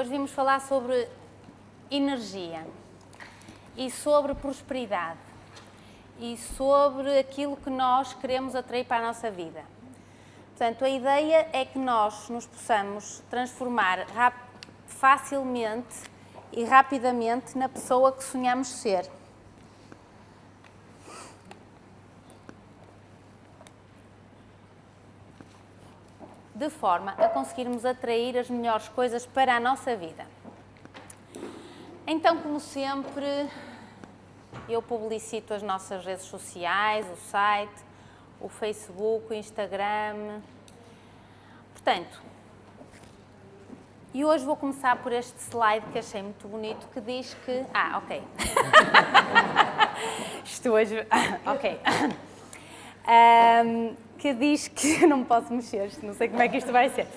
Hoje vimos falar sobre energia e sobre prosperidade e sobre aquilo que nós queremos atrair para a nossa vida. Portanto, a ideia é que nós nos possamos transformar facilmente e rapidamente na pessoa que sonhamos ser. De forma a conseguirmos atrair as melhores coisas para a nossa vida. Então, como sempre, eu publicito as nossas redes sociais, o site, o Facebook, o Instagram. Portanto, e hoje vou começar por este slide que achei muito bonito, que diz que... ok. Isto hoje... ok. Que diz que... não posso mexer, não sei como é que isto vai ser.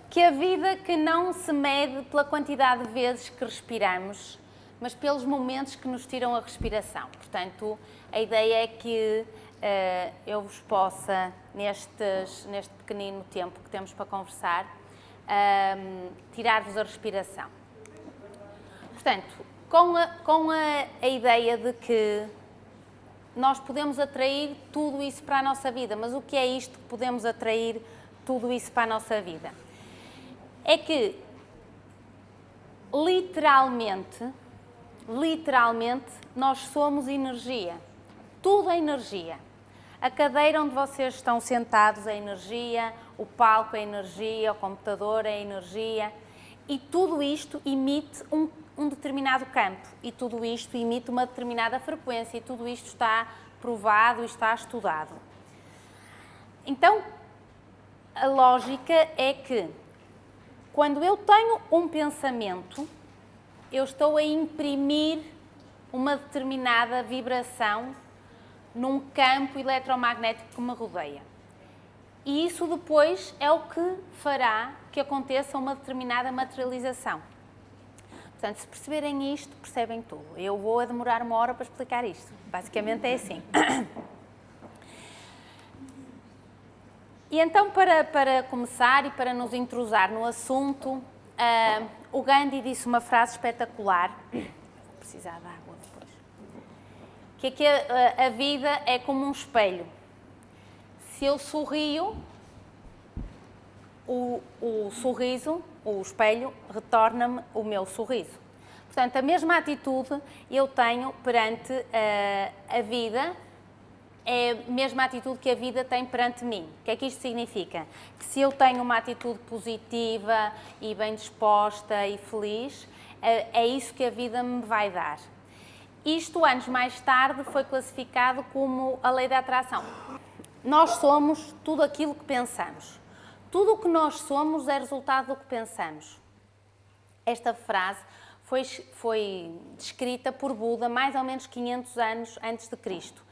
Que a vida que não se mede pela quantidade de vezes que respiramos, mas pelos momentos que nos tiram a respiração. Portanto, a ideia é que eu vos possa, neste pequenino tempo que temos para conversar, tirar-vos a respiração. Portanto, com a ideia de que nós podemos atrair tudo isso para a nossa vida, mas o que é isto que podemos atrair tudo isso para a nossa vida? É que, literalmente, nós somos energia. Tudo é energia. A cadeira onde vocês estão sentados é energia, o palco é energia, o computador é energia, e tudo isto emite um determinado campo, e tudo isto emite uma determinada frequência, e tudo isto está provado e está estudado. Então, a lógica é que, quando eu tenho um pensamento, eu estou a imprimir uma determinada vibração num campo eletromagnético que me rodeia. E isso depois é o que fará que aconteça uma determinada materialização. Portanto, se perceberem isto, percebem tudo. Eu vou demorar 1 hora para explicar isto. Basicamente é assim. E então, para começar e para nos entrosar no assunto, o Gandhi disse uma frase espetacular. Vou precisar de água depois. Que é que a vida é como um espelho. Se eu sorrio, o sorriso, o espelho, retorna-me o meu sorriso. Portanto, a mesma atitude eu tenho perante a vida, é a mesma atitude que a vida tem perante mim. O que é que isto significa? Que se eu tenho uma atitude positiva e bem disposta e feliz, é isso que a vida me vai dar. Isto, anos mais tarde, foi classificado como a lei da atração. Nós somos tudo aquilo que pensamos. Tudo o que nós somos é resultado do que pensamos. Esta frase foi descrita por Buda mais ou menos 500 anos antes de Cristo,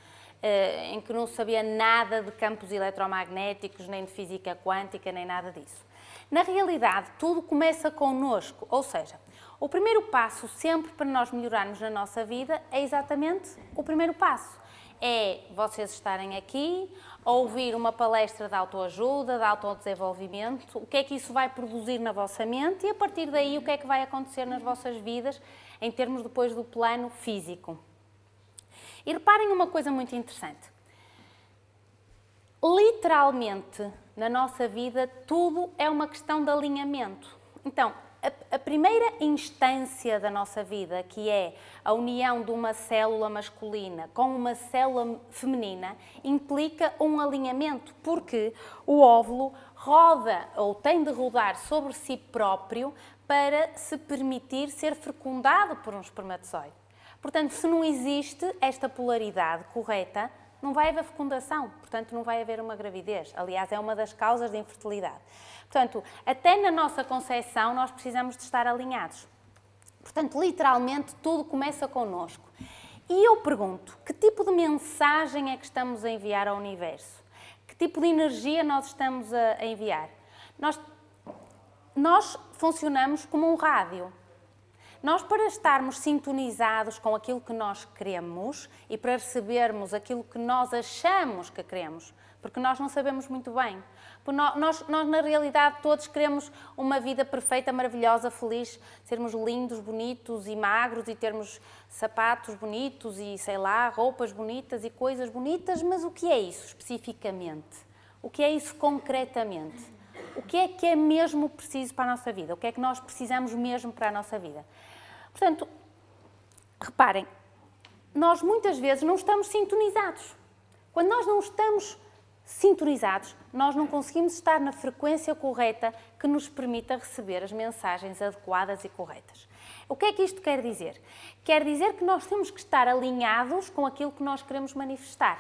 em que não sabia nada de campos eletromagnéticos, nem de física quântica, nem nada disso. Na realidade, tudo começa connosco, ou seja, o primeiro passo sempre para nós melhorarmos na nossa vida é exatamente o primeiro passo. É vocês estarem aqui, a ouvir uma palestra de autoajuda, de autodesenvolvimento, o que é que isso vai produzir na vossa mente e, a partir daí, o que é que vai acontecer nas vossas vidas em termos depois do plano físico. E reparem uma coisa muito interessante. Literalmente, na nossa vida, tudo é uma questão de alinhamento. Então, a primeira instância da nossa vida, que é a união de uma célula masculina com uma célula feminina, implica um alinhamento, porque o óvulo roda ou tem de rodar sobre si próprio para se permitir ser fecundado por um espermatozoide. Portanto, se não existe esta polaridade correta, não vai haver fecundação, portanto não vai haver uma gravidez. Aliás, é uma das causas de infertilidade. Portanto, até na nossa concepção nós precisamos de estar alinhados. Portanto, literalmente tudo começa connosco. E eu pergunto, que tipo de mensagem é que estamos a enviar ao universo? Que tipo de energia nós estamos a enviar? Nós funcionamos como um rádio. Nós, para estarmos sintonizados com aquilo que nós queremos e para recebermos aquilo que nós achamos que queremos, porque nós não sabemos muito bem. Nós, na realidade, todos queremos uma vida perfeita, maravilhosa, feliz, sermos lindos, bonitos e magros e termos sapatos bonitos e, sei lá, roupas bonitas e coisas bonitas, mas o que é isso especificamente? O que é isso concretamente? O que é mesmo preciso para a nossa vida? O que é que nós precisamos mesmo para a nossa vida? Portanto, reparem, nós muitas vezes não estamos sintonizados. Quando nós não estamos sintonizados, nós não conseguimos estar na frequência correta que nos permita receber as mensagens adequadas e corretas. O que é que isto quer dizer? Quer dizer que nós temos que estar alinhados com aquilo que nós queremos manifestar.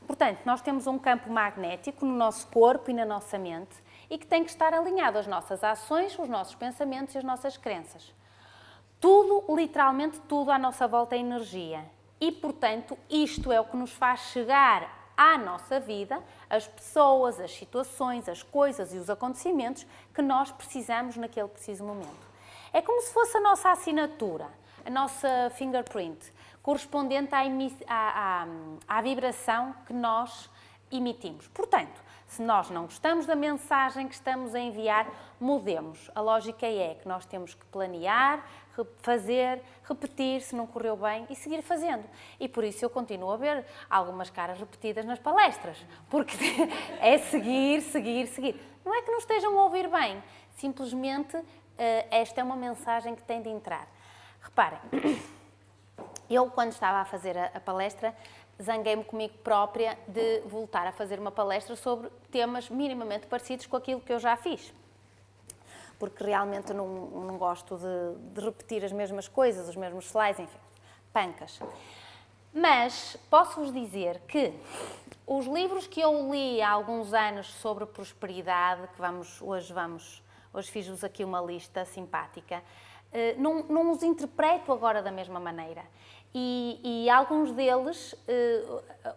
Portanto, nós temos um campo magnético no nosso corpo e na nossa mente e que tem que estar alinhado às nossas ações, os nossos pensamentos e as nossas crenças. Tudo, literalmente tudo à nossa volta é energia. E, portanto, isto é o que nos faz chegar à nossa vida, as pessoas, as situações, as coisas e os acontecimentos que nós precisamos naquele preciso momento. É como se fosse a nossa assinatura, a nossa fingerprint, correspondente à vibração que nós emitimos. Portanto, se nós não gostamos da mensagem que estamos a enviar, mudemos. A lógica é que nós temos que planear, fazer, repetir se não correu bem e seguir fazendo. E por isso eu continuo a ver algumas caras repetidas nas palestras, porque é seguir, seguir, seguir. Não é que não estejam a ouvir bem, simplesmente esta é uma mensagem que tem de entrar. Reparem, eu quando estava a fazer a palestra, zanguei-me comigo própria de voltar a fazer uma palestra sobre temas minimamente parecidos com aquilo que eu já fiz. Porque realmente não gosto de repetir as mesmas coisas, os mesmos slides, enfim, pancas. Mas posso-vos dizer que os livros que eu li há alguns anos sobre prosperidade, que hoje fiz-vos aqui uma lista simpática, não os interpreto agora da mesma maneira. E alguns deles,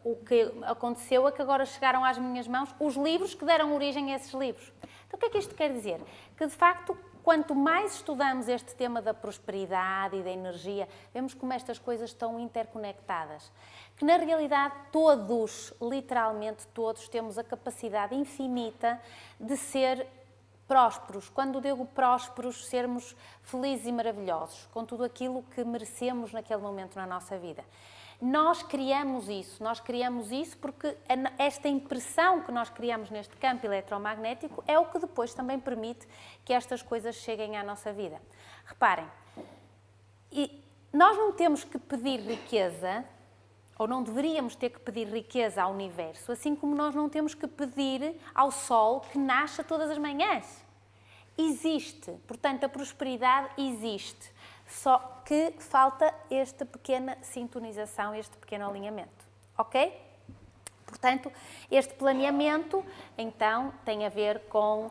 o que aconteceu é que agora chegaram às minhas mãos os livros que deram origem a esses livros. Então o que é que isto quer dizer? Que de facto, quanto mais estudamos este tema da prosperidade e da energia, vemos como estas coisas estão interconectadas. Que na realidade todos, literalmente todos, temos a capacidade infinita de ser prósperos. Quando digo prósperos, sermos felizes e maravilhosos, com tudo aquilo que merecemos naquele momento na nossa vida. Nós criamos isso porque esta impressão que nós criamos neste campo eletromagnético é o que depois também permite que estas coisas cheguem à nossa vida. Reparem, nós não temos que pedir riqueza, ou não deveríamos ter que pedir riqueza ao universo, assim como nós não temos que pedir ao sol que nasça todas as manhãs. Existe, portanto, a prosperidade existe, só que falta esta pequena sintonização, este pequeno alinhamento, ok? Portanto, este planeamento, então, tem a ver com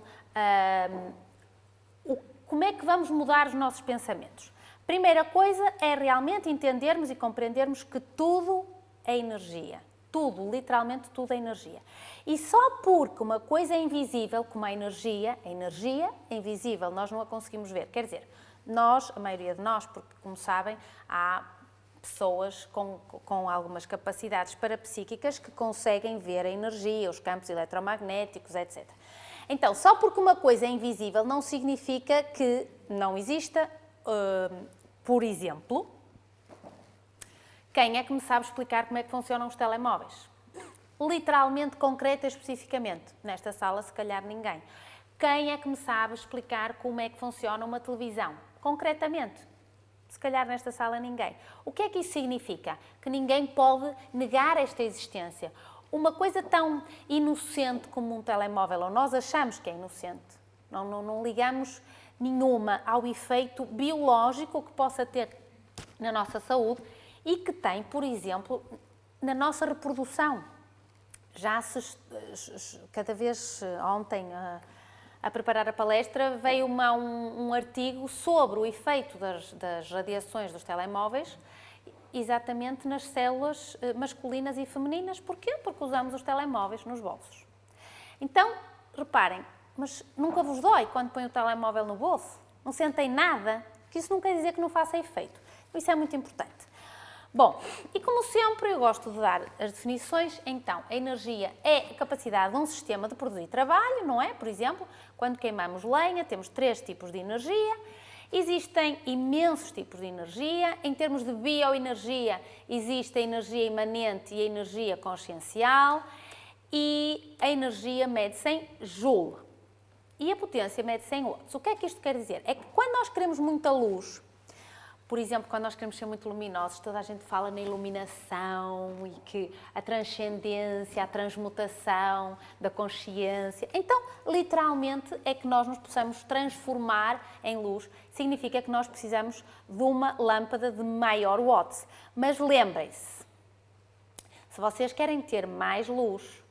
como é que vamos mudar os nossos pensamentos. Primeira coisa é realmente entendermos e compreendermos que tudo é energia. Tudo, literalmente tudo é energia. E só porque uma coisa é invisível, como a energia é invisível, nós não a conseguimos ver. Quer dizer, nós, a maioria de nós, porque como sabem, há pessoas com algumas capacidades parapsíquicas que conseguem ver a energia, os campos eletromagnéticos, etc. Então, só porque uma coisa é invisível não significa que não exista, por exemplo, quem é que me sabe explicar como é que funcionam os telemóveis? Literalmente, concreta e especificamente. Nesta sala, se calhar, ninguém. Quem é que me sabe explicar como é que funciona uma televisão? Concretamente. Se calhar, nesta sala, ninguém. O que é que isso significa? Que ninguém pode negar esta existência. Uma coisa tão inocente como um telemóvel, ou nós achamos que é inocente, não ligamos nenhuma ao efeito biológico que possa ter na nossa saúde e que tem, por exemplo, na nossa reprodução. Já cada vez ontem, a preparar a palestra, veio um artigo sobre o efeito das radiações dos telemóveis exatamente nas células masculinas e femininas. Porquê? Porque usamos os telemóveis nos bolsos. Então, reparem, mas nunca vos dói quando põem o telemóvel no bolso? Não sentem nada? porque isso não quer dizer que não faça efeito. Isso é muito importante. Bom, e como sempre eu gosto de dar as definições, então a energia é a capacidade de um sistema de produzir trabalho, não é? Por exemplo, quando queimamos lenha, temos 3 tipos de energia. Existem imensos tipos de energia. Em termos de bioenergia, existe a energia imanente e a energia consciencial. E a energia mede-se em Joule. E a potência mede-se em watts. O que é que isto quer dizer? É que quando nós queremos muita luz, por exemplo, quando nós queremos ser muito luminosos, toda a gente fala na iluminação e que a transcendência, a transmutação da consciência. Então, literalmente, é que nós nos possamos transformar em luz. Significa que nós precisamos de uma lâmpada de maior watts. Mas lembrem-se, se vocês querem ter mais luz,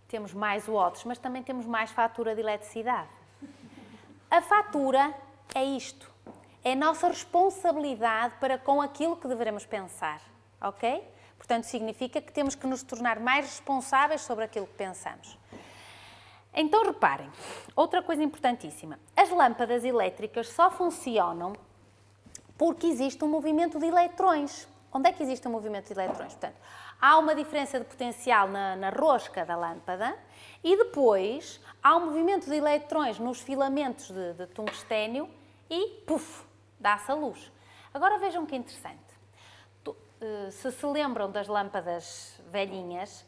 temos mais watts, mas também temos mais fatura de eletricidade. A fatura é isto. É a nossa responsabilidade para com aquilo que devemos pensar, ok? Portanto, significa que temos que nos tornar mais responsáveis sobre aquilo que pensamos. Então, reparem, outra coisa importantíssima. As lâmpadas elétricas só funcionam porque existe um movimento de eletrões. Onde é que existe um movimento de eletrões? Portanto, há uma diferença de potencial na rosca da lâmpada e depois há um movimento de eletrões nos filamentos de tungstênio e, puf, dá-se a luz. Agora vejam que interessante. Se lembram das lâmpadas velhinhas,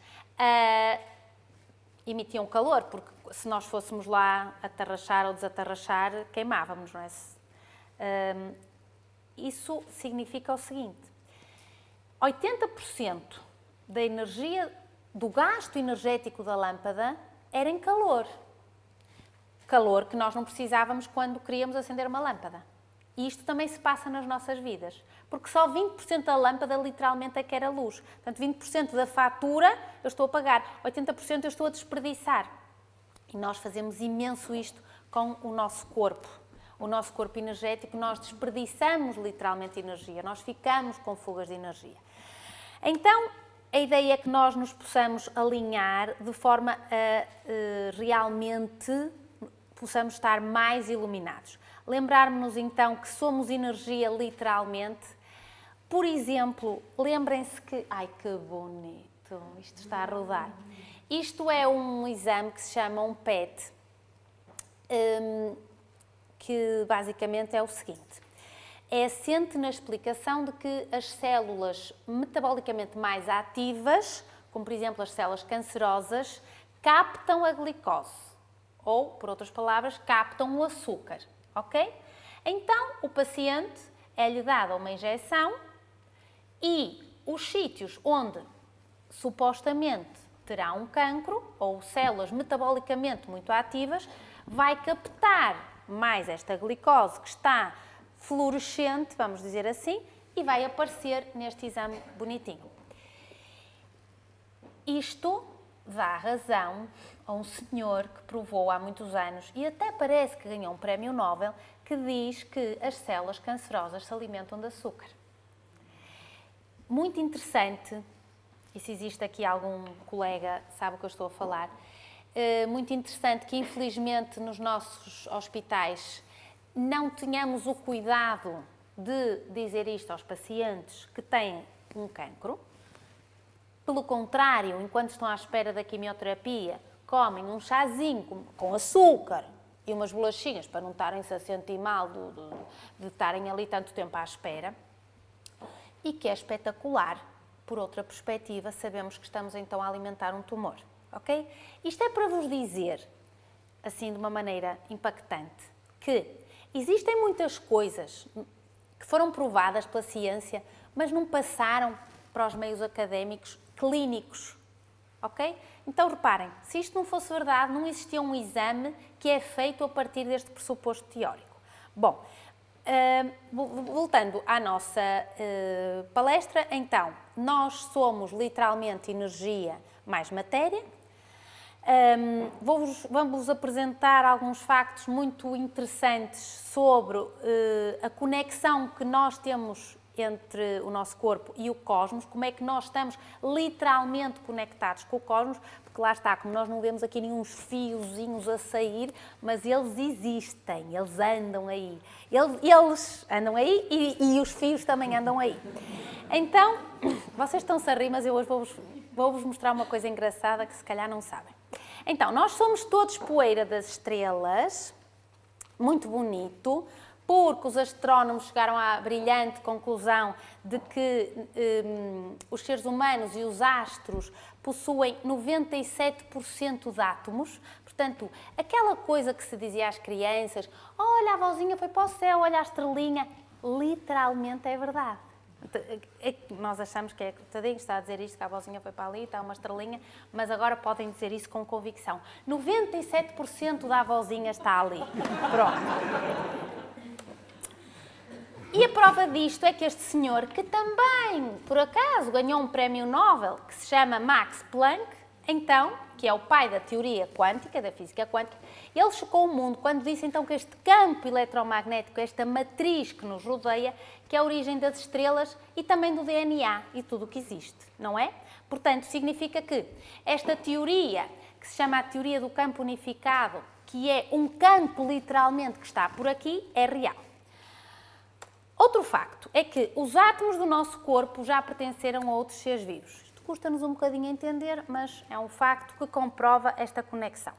emitiam calor, porque se nós fôssemos lá atarrachar ou desatarrachar, queimávamos, não é? Isso significa o seguinte: 80% da energia, do gasto energético da lâmpada era em calor. Calor que nós não precisávamos quando queríamos acender uma lâmpada. E isto também se passa nas nossas vidas. Porque só 20% da lâmpada literalmente é que era luz. Portanto, 20% da fatura eu estou a pagar, 80% eu estou a desperdiçar. E nós fazemos imenso isto com o nosso corpo. O nosso corpo energético, nós desperdiçamos literalmente energia. Nós ficamos com fugas de energia. Então, a ideia é que nós nos possamos alinhar de forma a realmente possamos estar mais iluminados. Lembrarmos-nos então que somos energia literalmente. Por exemplo, lembrem-se que... Ai, que bonito! Isto está a rodar. Isto é um exame que se chama um PET, que basicamente é o seguinte. É assente na explicação de que as células metabolicamente mais ativas, como por exemplo as células cancerosas, captam a glicose. Ou, por outras palavras, captam o açúcar, ok? Então, o paciente é-lhe dada uma injeção e os sítios onde supostamente terá um cancro, ou células metabolicamente muito ativas, vai captar mais esta glicose que está fluorescente, vamos dizer assim, e vai aparecer neste exame bonitinho. Isto dá razão a um senhor que provou há muitos anos, e até parece que ganhou um prémio Nobel, que diz que as células cancerosas se alimentam de açúcar. Muito interessante, e se existe aqui algum colega sabe o que eu estou a falar, muito interessante que infelizmente nos nossos hospitais não tenhamos o cuidado de dizer isto aos pacientes que têm um cancro. Pelo contrário, enquanto estão à espera da quimioterapia, comem um chazinho com açúcar e umas bolachinhas para não estarem-se a sentir mal de estarem ali tanto tempo à espera. E que é espetacular, por outra perspectiva, sabemos que estamos então a alimentar um tumor, ok? Isto é para vos dizer, assim de uma maneira impactante, que existem muitas coisas que foram provadas pela ciência, mas não passaram para os meios académicos clínicos, ok? Então reparem, se isto não fosse verdade, não existia um exame que é feito a partir deste pressuposto teórico. Bom, voltando à nossa palestra, então, nós somos literalmente energia mais matéria. Vamos apresentar alguns factos muito interessantes sobre a conexão que nós temos entre o nosso corpo e o cosmos, como é que nós estamos literalmente conectados com o cosmos, porque lá está, como nós não vemos aqui nenhum fiozinhos a sair, mas eles existem, eles andam aí. Eles andam aí e os fios também andam aí. Então, vocês estão-se a rir, mas eu hoje vou-vos mostrar uma coisa engraçada que se calhar não sabem. Então, nós somos todos poeira das estrelas, muito bonito, porque os astrónomos chegaram à brilhante conclusão de que os seres humanos e os astros possuem 97% de átomos. Portanto, aquela coisa que se dizia às crianças, olha, a avózinha foi para o céu, olha a estrelinha, literalmente é verdade. Nós achamos que é tadinho, está a dizer isto, que a avózinha foi para ali, está uma estrelinha, mas agora podem dizer isso com convicção. 97% da avózinha está ali. Pronto. E a prova disto é que este senhor, que também, por acaso, ganhou um prémio Nobel, que se chama Max Planck, então, que é o pai da teoria quântica, da física quântica, ele chocou o mundo quando disse então que este campo eletromagnético, esta matriz que nos rodeia, que é a origem das estrelas e também do DNA e tudo o que existe, não é? Portanto, significa que esta teoria, que se chama a teoria do campo unificado, que é um campo literalmente que está por aqui, é real. Outro facto é que os átomos do nosso corpo já pertenceram a outros seres vivos. Isto custa-nos um bocadinho a entender, mas é um facto que comprova esta conexão.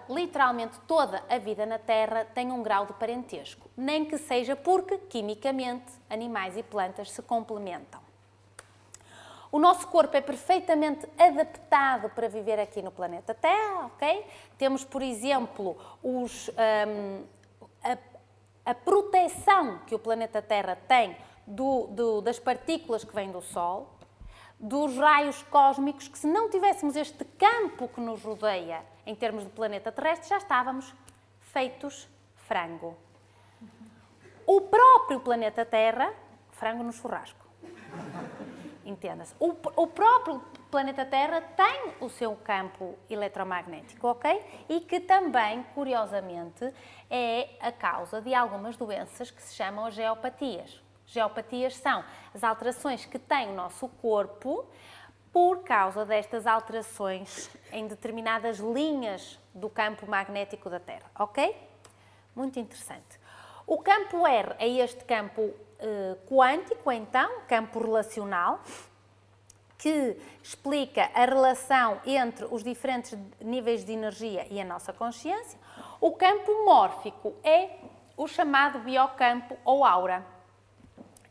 Literalmente toda a vida na Terra tem um grau de parentesco, nem que seja porque, quimicamente, animais e plantas se complementam. O nosso corpo é perfeitamente adaptado para viver aqui no planeta Terra, ok? Temos, por exemplo, a proteção que o planeta Terra tem das partículas que vêm do Sol, dos raios cósmicos, que se não tivéssemos este campo que nos rodeia em termos de planeta terrestre, já estávamos feitos frango. O próprio planeta Terra, frango no churrasco, entenda-se, o próprio planeta Terra tem o seu campo eletromagnético, ok? E que também, curiosamente, é a causa de algumas doenças que se chamam geopatias. Geopatias são as alterações que tem o nosso corpo por causa destas alterações em determinadas linhas do campo magnético da Terra, ok? Muito interessante. O campo R é este campo quântico, então, campo relacional, que explica a relação entre os diferentes níveis de energia e a nossa consciência. O campo mórfico é o chamado biocampo ou aura.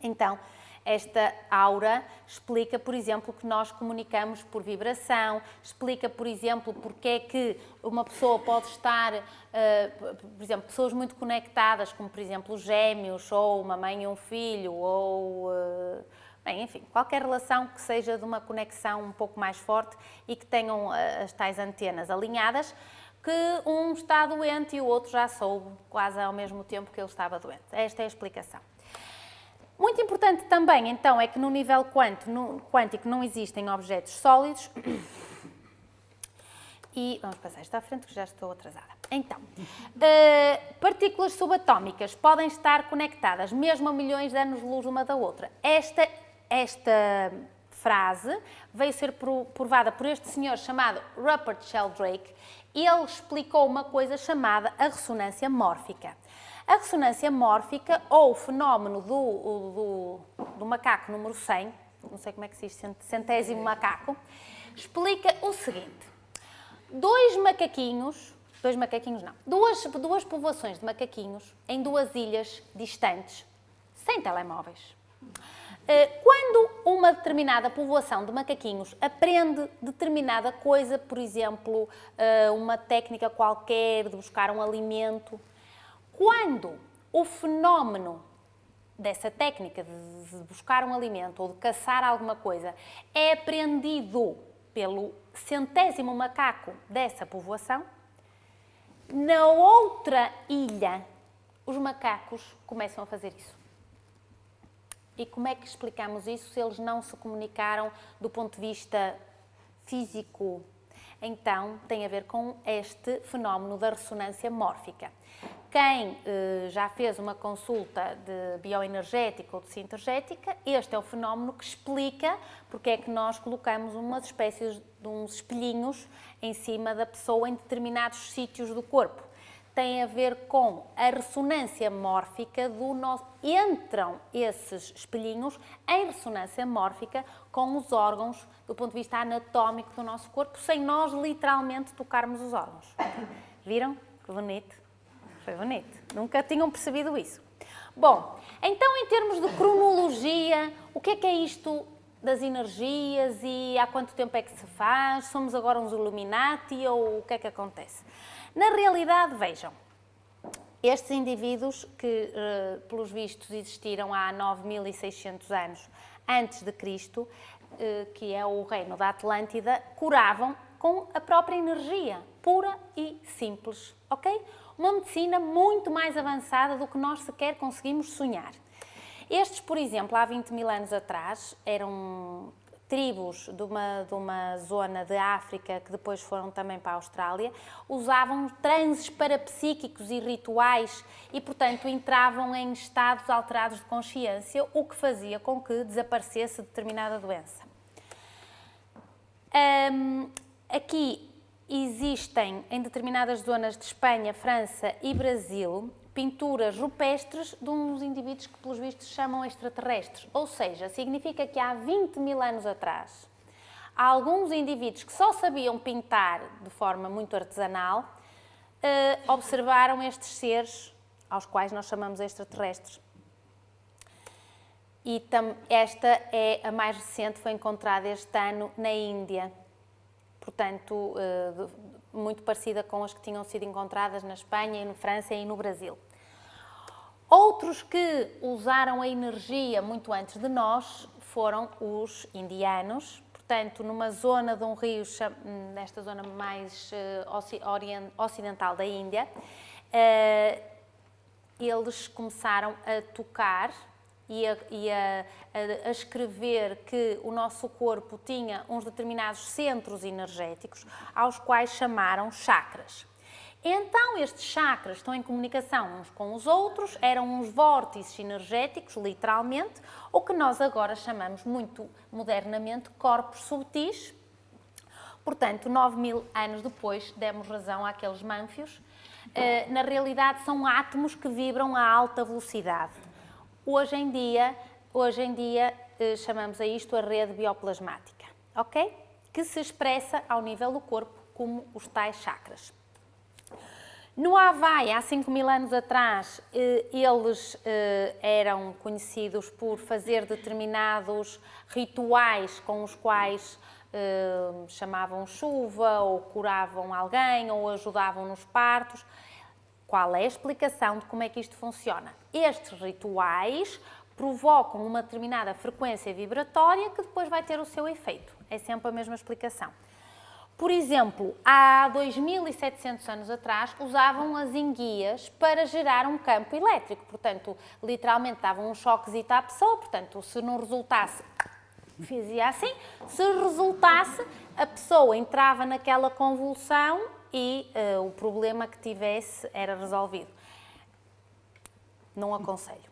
Então, esta aura explica, por exemplo, que nós comunicamos por vibração, explica, por exemplo, porque é que uma pessoa pode estar, por exemplo, pessoas muito conectadas, como, por exemplo, gêmeos, ou uma mãe e um filho, ou... Bem, enfim, qualquer relação que seja de uma conexão um pouco mais forte e que tenham as tais antenas alinhadas, que um está doente e o outro já soube quase ao mesmo tempo que ele estava doente. Esta é a explicação. Muito importante também, então, é que no nível quântico não existem objetos sólidos. E vamos passar isto à frente, que já estou atrasada. Então, partículas subatómicas podem estar conectadas mesmo a milhões de anos-luz uma da outra. Esta frase veio ser provada por este senhor chamado Rupert Sheldrake. Ele explicou uma coisa chamada a ressonância mórfica. A ressonância mórfica, ou o fenómeno do macaco número 100, não sei como é que se diz, centésimo macaco, explica o seguinte. Duas povoações de macaquinhos em duas ilhas distantes, sem telemóveis. Quando uma determinada povoação de macaquinhos aprende determinada coisa, por exemplo, uma técnica qualquer de buscar um alimento, quando o fenómeno dessa técnica de buscar um alimento ou de caçar alguma coisa é aprendido pelo centésimo macaco dessa povoação, na outra ilha os macacos começam a fazer isso. E como é que explicamos isso se eles não se comunicaram do ponto de vista físico? Então, tem a ver com este fenómeno da ressonância mórfica. quem já fez uma consulta de bioenergética ou de sintergética, este é o fenómeno que explica porque é que nós colocamos umas espécies de uns espelhinhos em cima da pessoa em determinados sítios do corpo. Tem a ver com a ressonância mórfica do nosso... Entram esses espelhinhos em ressonância mórfica com os órgãos do ponto de vista anatómico do nosso corpo, sem nós literalmente tocarmos os órgãos. Viram? Que bonito. Foi bonito. Nunca tinham percebido isso. Bom, então em termos de cronologia, o que é isto das energias e há quanto tempo é que se faz? Somos agora uns Illuminati ou o que é que acontece? Na realidade, vejam, estes indivíduos que, pelos vistos, existiram há 9.600 anos antes de Cristo, que é o reino da Atlântida, curavam com a própria energia, pura e simples, ok? Uma medicina muito mais avançada do que nós sequer conseguimos sonhar. Estes, por exemplo, há 20.000 anos atrás, eram tribos de uma zona de África que depois foram também para a Austrália, usavam transes parapsíquicos e rituais e, portanto, entravam em estados alterados de consciência, o que fazia com que desaparecesse determinada doença. Aqui existem, em determinadas zonas de Espanha, França e Brasil, pinturas rupestres de uns indivíduos que, pelos vistos, se chamam extraterrestres. Ou seja, significa que há 20.000 anos atrás, há alguns indivíduos que só sabiam pintar de forma muito artesanal, observaram estes seres aos quais nós chamamos extraterrestres. E esta é a mais recente, foi encontrada este ano na Índia. Portanto, muito parecida com as que tinham sido encontradas na Espanha, na França e no Brasil. Outros que usaram a energia muito antes de nós foram os indianos. Portanto, numa zona de um rio, nesta zona mais ocidental da Índia, eles começaram a tocar e a escrever que o nosso corpo tinha uns determinados centros energéticos, aos quais chamaram chakras. Então, estes chakras estão em comunicação uns com os outros, eram uns vórtices energéticos, literalmente, o que nós agora chamamos muito modernamente corpos subtis. Portanto, 9.000 anos depois, demos razão àqueles mânfios. Na realidade, são átomos que vibram a alta velocidade. Hoje em dia, chamamos a isto a rede bioplasmática, ok? Que se expressa ao nível do corpo como os tais chakras. No Havaí, há 5.000 anos atrás, eles eram conhecidos por fazer determinados rituais com os quais chamavam chuva, ou curavam alguém, ou ajudavam nos partos. Qual é a explicação de como é que isto funciona? Estes rituais provocam uma determinada frequência vibratória que depois vai ter o seu efeito. É sempre a mesma explicação. Por exemplo, há 2.700 anos atrás, usavam as enguias para gerar um campo elétrico. Portanto, literalmente davam um choquezito à pessoa. Portanto, se não resultasse, fazia assim. Se resultasse, a pessoa entrava naquela convulsão e o problema que tivesse era resolvido. Não aconselho.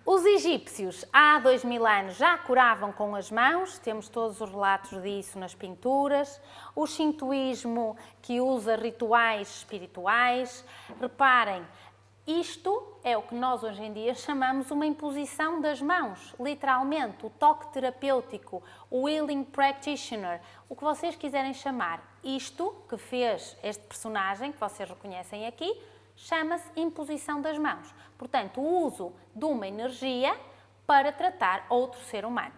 Os egípcios, há 2.000 anos, já curavam com as mãos, temos todos os relatos disso nas pinturas. O shintoísmo, que usa rituais espirituais. Reparem, isto é o que nós hoje em dia chamamos uma imposição das mãos, literalmente, o toque terapêutico, o healing practitioner, o que vocês quiserem chamar. Isto que fez este personagem, que vocês reconhecem aqui, chama-se imposição das mãos. Portanto, o uso de uma energia para tratar outro ser humano.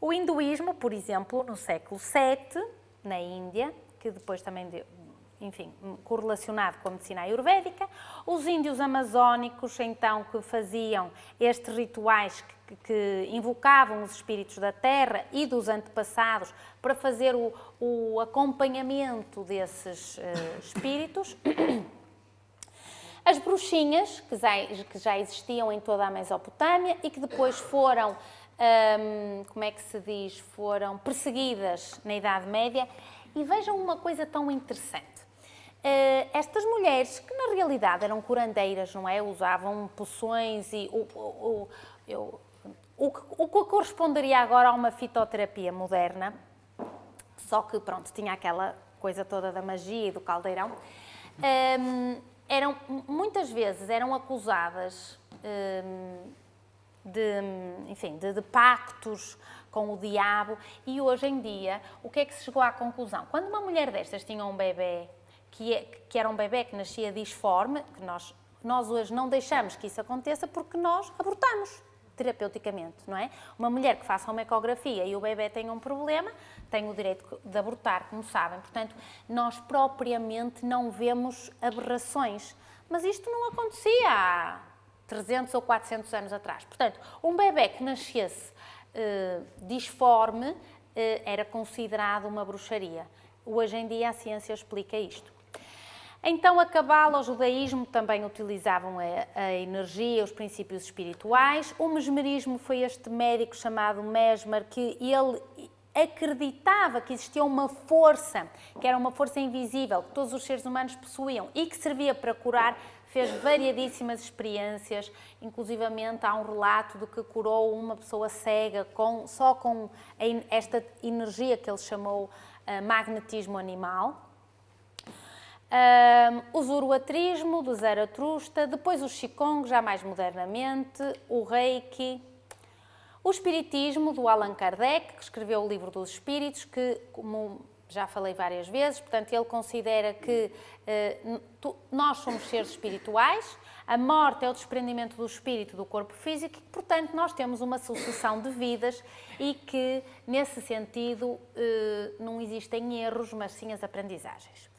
O hinduísmo, por exemplo, no século VII, na Índia, que depois também deu, enfim, correlacionado com a medicina ayurvédica, os índios amazónicos, então, que faziam estes rituais que invocavam os espíritos da terra e dos antepassados para fazer o acompanhamento desses espíritos. As bruxinhas, que já existiam em toda a Mesopotâmia e que depois foram, como é que se diz, foram perseguidas na Idade Média. E vejam uma coisa tão interessante. estas mulheres, que na realidade eram curandeiras, não é? Usavam poções e o que corresponderia agora a uma fitoterapia moderna, só que, pronto, tinha aquela coisa toda da magia e do caldeirão, muitas vezes eram acusadas de pactos com o diabo, e hoje em dia, o que é que se chegou à conclusão? Quando uma mulher destas tinha um bebê, que era um bebê que nascia disforme, que nós hoje não deixamos que isso aconteça porque nós abortamos terapeuticamente, não é? Uma mulher que faça uma ecografia e o bebê tem um problema, tem o direito de abortar, como sabem. Portanto, nós propriamente não vemos aberrações. Mas isto não acontecia há 300 ou 400 anos atrás. Portanto, um bebê que nascesse disforme era considerado uma bruxaria. Hoje em dia a ciência explica isto. Então, a Cabala, o judaísmo também utilizavam a energia, os princípios espirituais. O mesmerismo foi este médico chamado Mesmer, que ele acreditava que existia uma força, que era uma força invisível, que todos os seres humanos possuíam e que servia para curar. Fez variadíssimas experiências, inclusivamente há um relato de que curou uma pessoa cega só com esta energia que ele chamou magnetismo animal. O zoroatrismo do Zaratustra, depois o Qigong, já mais modernamente, o Reiki, o espiritismo do Allan Kardec, que escreveu o Livro dos Espíritos, que, como já falei várias vezes, portanto, ele considera que nós somos seres espirituais, a morte é o desprendimento do espírito do corpo físico, e, portanto, nós temos uma sucessão de vidas e que, nesse sentido, não existem erros, mas sim as aprendizagens.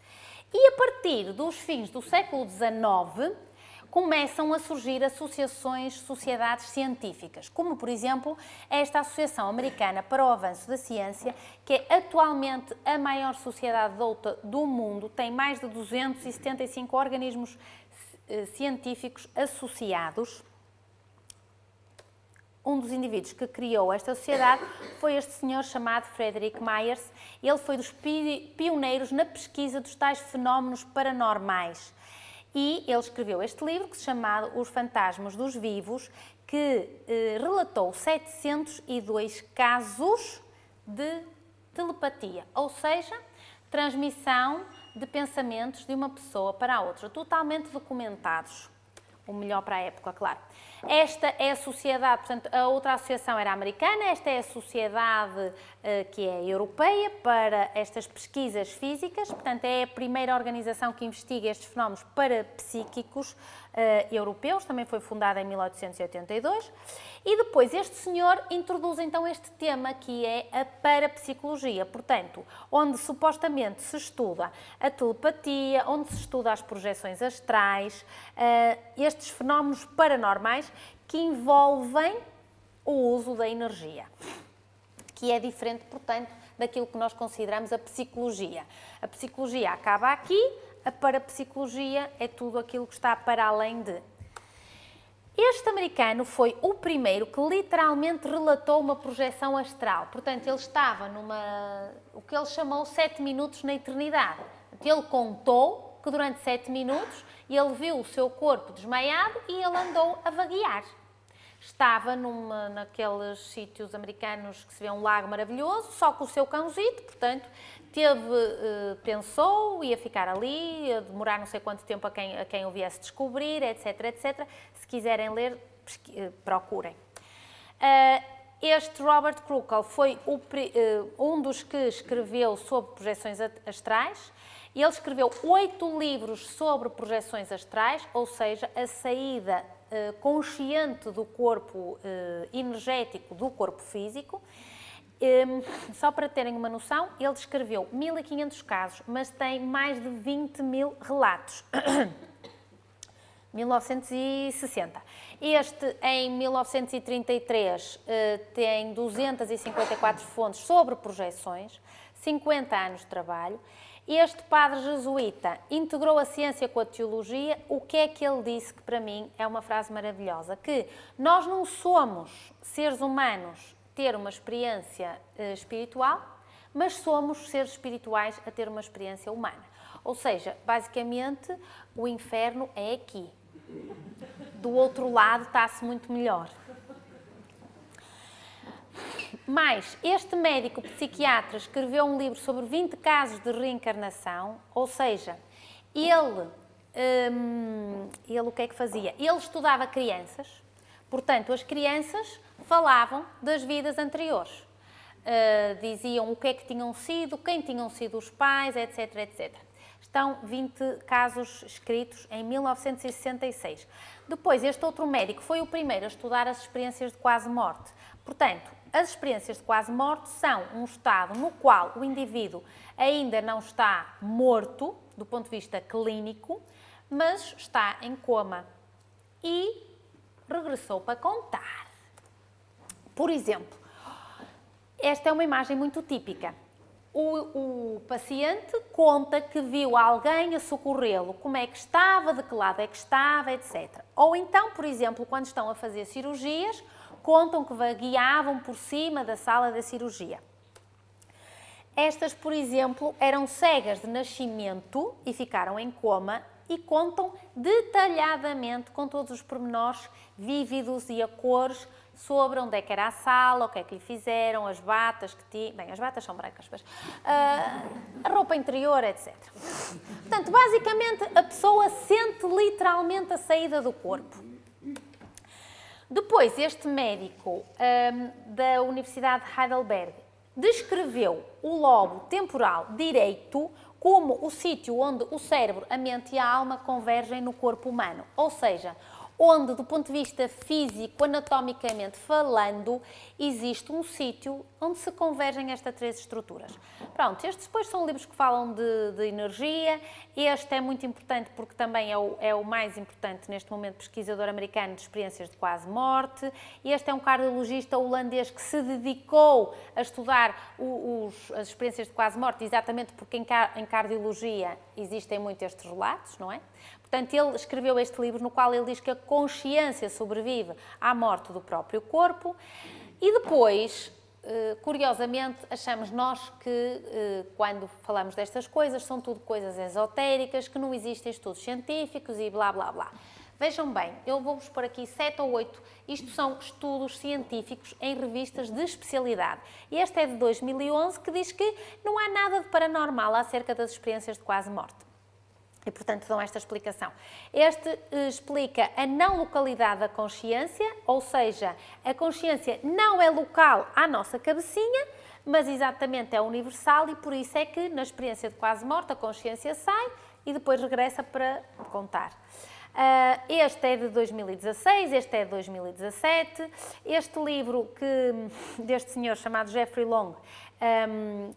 E a partir dos fins do século XIX, começam a surgir associações, sociedades científicas, como, por exemplo, esta Associação Americana para o Avanço da Ciência, que é atualmente a maior sociedade douta do mundo, tem mais de 275 organismos científicos associados. Um dos indivíduos que criou esta sociedade foi este senhor chamado Frederick Myers. Ele foi dos pioneiros na pesquisa dos tais fenómenos paranormais. E ele escreveu este livro, que se chama Os Fantasmas dos Vivos, que relatou 702 casos de telepatia, ou seja, transmissão de pensamentos de uma pessoa para a outra, totalmente documentados. O melhor para a época, claro. Esta é a sociedade, portanto, a outra associação era americana, esta é a sociedade que é europeia para estas pesquisas físicas, portanto, é a primeira organização que investiga estes fenómenos parapsíquicos europeus, também foi fundada em 1882, e depois este senhor introduz então este tema que é a parapsicologia, portanto, onde supostamente se estuda a telepatia, onde se estuda as projeções astrais, estes fenómenos paranormais que envolvem o uso da energia, que é diferente, portanto, daquilo que nós consideramos a psicologia. A psicologia acaba aqui, a parapsicologia é tudo aquilo que está para além de. Este americano foi o primeiro que literalmente relatou uma projeção astral. Portanto, ele estava o que ele chamou 7 minutos na eternidade. Ele contou que durante 7 minutos ele viu o seu corpo desmaiado e ele andou a vaguear. Estava naqueles sítios americanos que se vê um lago maravilhoso, só com o seu cãozito, portanto, pensou, ia ficar ali, ia demorar não sei quanto tempo a quem o viesse descobrir, etc, etc. Se quiserem ler, procurem. Este Robert Krukel foi um dos que escreveu sobre projeções astrais. Ele escreveu 8 livros sobre projeções astrais, ou seja, a saída consciente do corpo energético do corpo físico. Só para terem uma noção, ele descreveu 1500 casos, mas tem mais de 20.000 relatos. 1960. Este, em 1933, tem 254 fontes sobre projeções, 50 anos de trabalho. Este padre jesuíta integrou a ciência com a teologia. O que é que ele disse, que para mim é uma frase maravilhosa? Que nós não somos seres humanos ter uma experiência espiritual, mas somos seres espirituais a ter uma experiência humana. Ou seja, basicamente, o inferno é aqui. Do outro lado está-se muito melhor. Mas este médico psiquiatra escreveu um livro sobre 20 casos de reencarnação, ou seja, ele o que é que fazia? Ele estudava crianças, portanto, as crianças falavam das vidas anteriores. Diziam o que é que tinham sido, quem tinham sido os pais, etc, etc. Estão 20 casos escritos em 1966. Depois, este outro médico foi o primeiro a estudar as experiências de quase morte. Portanto, as experiências de quase morte são um estado no qual o indivíduo ainda não está morto, do ponto de vista clínico, mas está em coma e regressou para contar. Por exemplo, esta é uma imagem muito típica. O paciente conta que viu alguém a socorrê-lo, como é que estava, de que lado é que estava, etc. Ou então, por exemplo, quando estão a fazer cirurgias, contam que guiavam por cima da sala da cirurgia. Estas, por exemplo, eram cegas de nascimento e ficaram em coma e contam detalhadamente, com todos os pormenores vívidos e a cores, sobre onde é que era a sala, o que é que lhe fizeram, as batas que tinha... Bem, as batas são brancas, mas... a roupa interior, etc. Portanto, basicamente, a pessoa sente literalmente a saída do corpo. Depois, este médico da Universidade de Heidelberg descreveu o lobo temporal direito como o sítio onde o cérebro, a mente e a alma convergem no corpo humano. Ou seja, onde, do ponto de vista físico, anatomicamente falando, existe um sítio onde se convergem estas três estruturas. Pronto, estes depois são livros que falam de energia. Este é muito importante porque também é o mais importante neste momento pesquisador americano de experiências de quase morte. Este é um cardiologista holandês que se dedicou a estudar as experiências de quase morte, exatamente porque em cardiologia existem muito estes relatos, não é? Portanto, ele escreveu este livro no qual ele diz que a consciência sobrevive à morte do próprio corpo e depois, curiosamente, achamos nós que quando falamos destas coisas são tudo coisas esotéricas, que não existem estudos científicos e blá blá blá. Vejam bem, eu vou-vos pôr aqui 7 ou 8, isto são estudos científicos em revistas de especialidade. Este é de 2011 que diz que não há nada de paranormal acerca das experiências de quase morte. E, portanto, dão esta explicação. Este explica a não localidade da consciência, ou seja, a consciência não é local à nossa cabecinha, mas exatamente é universal e por isso é que na experiência de quase morte a consciência sai e depois regressa para contar. Este é de 2016, este é de 2017. Este livro deste senhor chamado Jeffrey Long,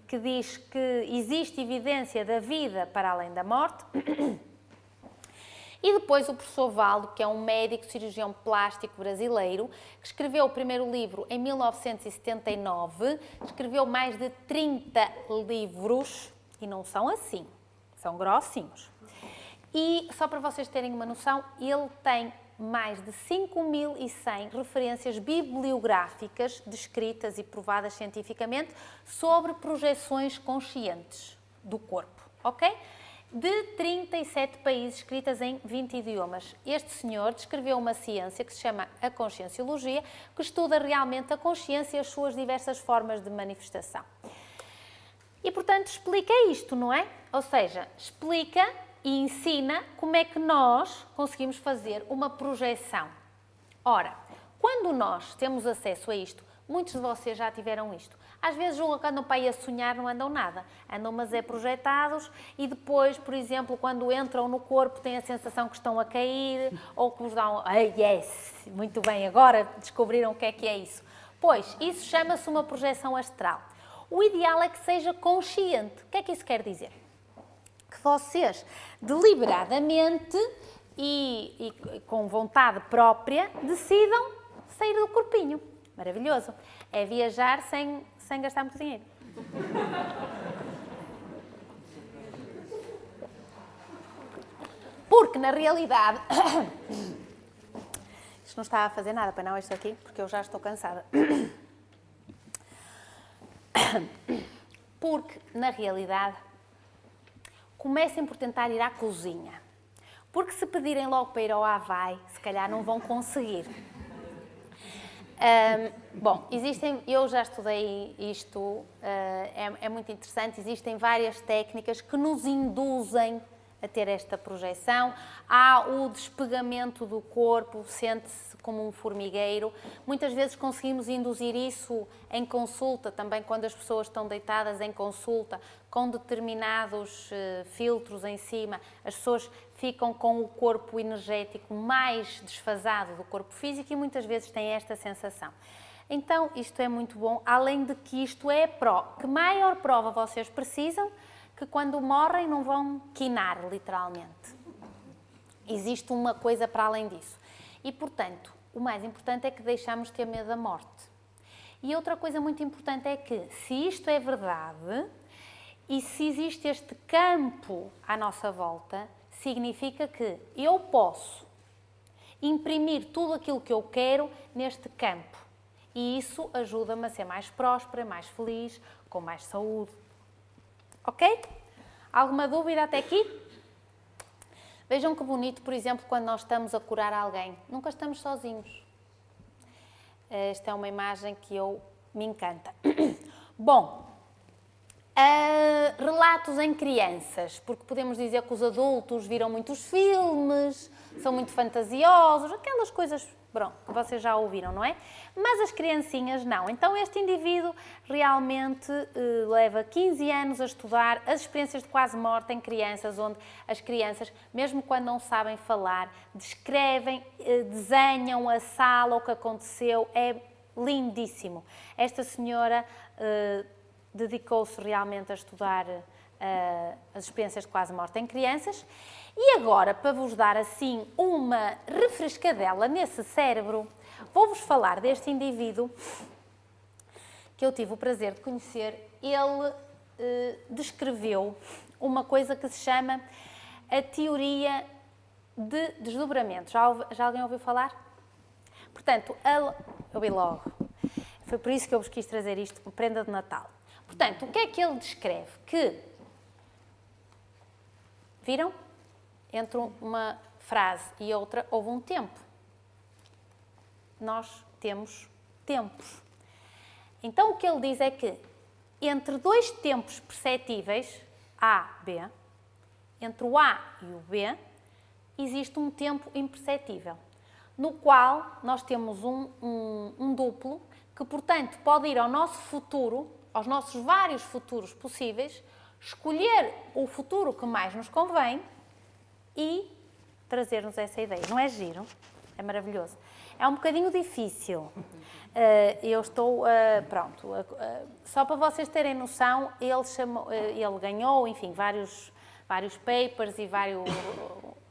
que diz que existe evidência da vida para além da morte. E depois o professor Valdo, que é um médico cirurgião plástico brasileiro, que escreveu o primeiro livro em 1979, escreveu mais de 30 livros, e não são assim, são grossinhos. E, só para vocês terem uma noção, ele tem mais de 5.100 referências bibliográficas descritas e provadas cientificamente sobre projeções conscientes do corpo, ok? De 37 países, escritas em 20 idiomas. Este senhor descreveu uma ciência que se chama a conscienciologia, que estuda realmente a consciência e as suas diversas formas de manifestação. E, portanto, explica isto, não é? Ou seja, explica e ensina como é que nós conseguimos fazer uma projeção. Ora, quando nós temos acesso a isto, muitos de vocês já tiveram isto. Às vezes julgam que andam para aí a sonhar, não andam nada. Andam, mas é projetados e depois, por exemplo, quando entram no corpo têm a sensação que estão a cair ou que vos dão, yes, muito bem, agora descobriram o que é isso. Pois, isso chama-se uma projeção astral. O ideal é que seja consciente. O que é que isso quer dizer? Que vocês, deliberadamente e com vontade própria, decidam sair do corpinho. Maravilhoso. É viajar sem gastar muito dinheiro. Porque, na realidade... Isto não está a fazer nada para não isto aqui, porque eu já estou cansada. Porque, na realidade... comecem por tentar ir à cozinha. Porque se pedirem logo para ir ao Havaí, se calhar não vão conseguir. Bom, eu já estudei isto, é muito interessante, existem várias técnicas que nos induzem a ter esta projeção. Há o despegamento do corpo, sente-se como um formigueiro. Muitas vezes conseguimos induzir isso em consulta, também quando as pessoas estão deitadas em consulta, com determinados filtros em cima, as pessoas ficam com o corpo energético mais desfasado do corpo físico e muitas vezes têm esta sensação. Então, isto é muito bom, além de que isto é que maior prova vocês precisam que quando morrem não vão quinar, literalmente. Existe uma coisa para além disso. E, portanto, o mais importante é que deixamos de ter medo da morte. E outra coisa muito importante é que, se isto é verdade, e se existe este campo à nossa volta, significa que eu posso imprimir tudo aquilo que eu quero neste campo. E isso ajuda-me a ser mais próspera, mais feliz, com mais saúde. Ok? Alguma dúvida até aqui? Vejam que bonito, por exemplo, quando nós estamos a curar alguém. Nunca estamos sozinhos. Esta é uma imagem que me encanta. Bom, relatos em crianças, porque podemos dizer que os adultos viram muitos filmes, são muito fantasiosos, aquelas coisas, pronto, que vocês já ouviram, não é? Mas as criancinhas não. Então este indivíduo realmente leva 15 anos a estudar as experiências de quase morte em crianças, onde as crianças, mesmo quando não sabem falar, descrevem, desenham a sala, o que aconteceu, é lindíssimo. Esta senhora dedicou-se realmente a estudar as experiências de quase morte em crianças. E agora, para vos dar assim uma refrescadela nesse cérebro, vou-vos falar deste indivíduo que eu tive o prazer de conhecer. Ele descreveu uma coisa que se chama a teoria de desdobramentos. Já alguém ouviu falar? Portanto, eu vi logo. Foi por isso que eu vos quis trazer isto como prenda de Natal. Portanto, o que é que ele descreve? Que, viram? Entre uma frase e outra houve um tempo. Nós temos tempos. Então, o que ele diz é que entre dois tempos perceptíveis, A, B, entre o A e o B, existe um tempo imperceptível, no qual nós temos um duplo que, portanto, pode ir ao nosso futuro, aos nossos vários futuros possíveis, escolher o futuro que mais nos convém e trazer-nos essa ideia. Não é giro? É maravilhoso. É um bocadinho difícil. Eu estou... pronto. Só para vocês terem noção, ele ganhou, enfim, vários papers e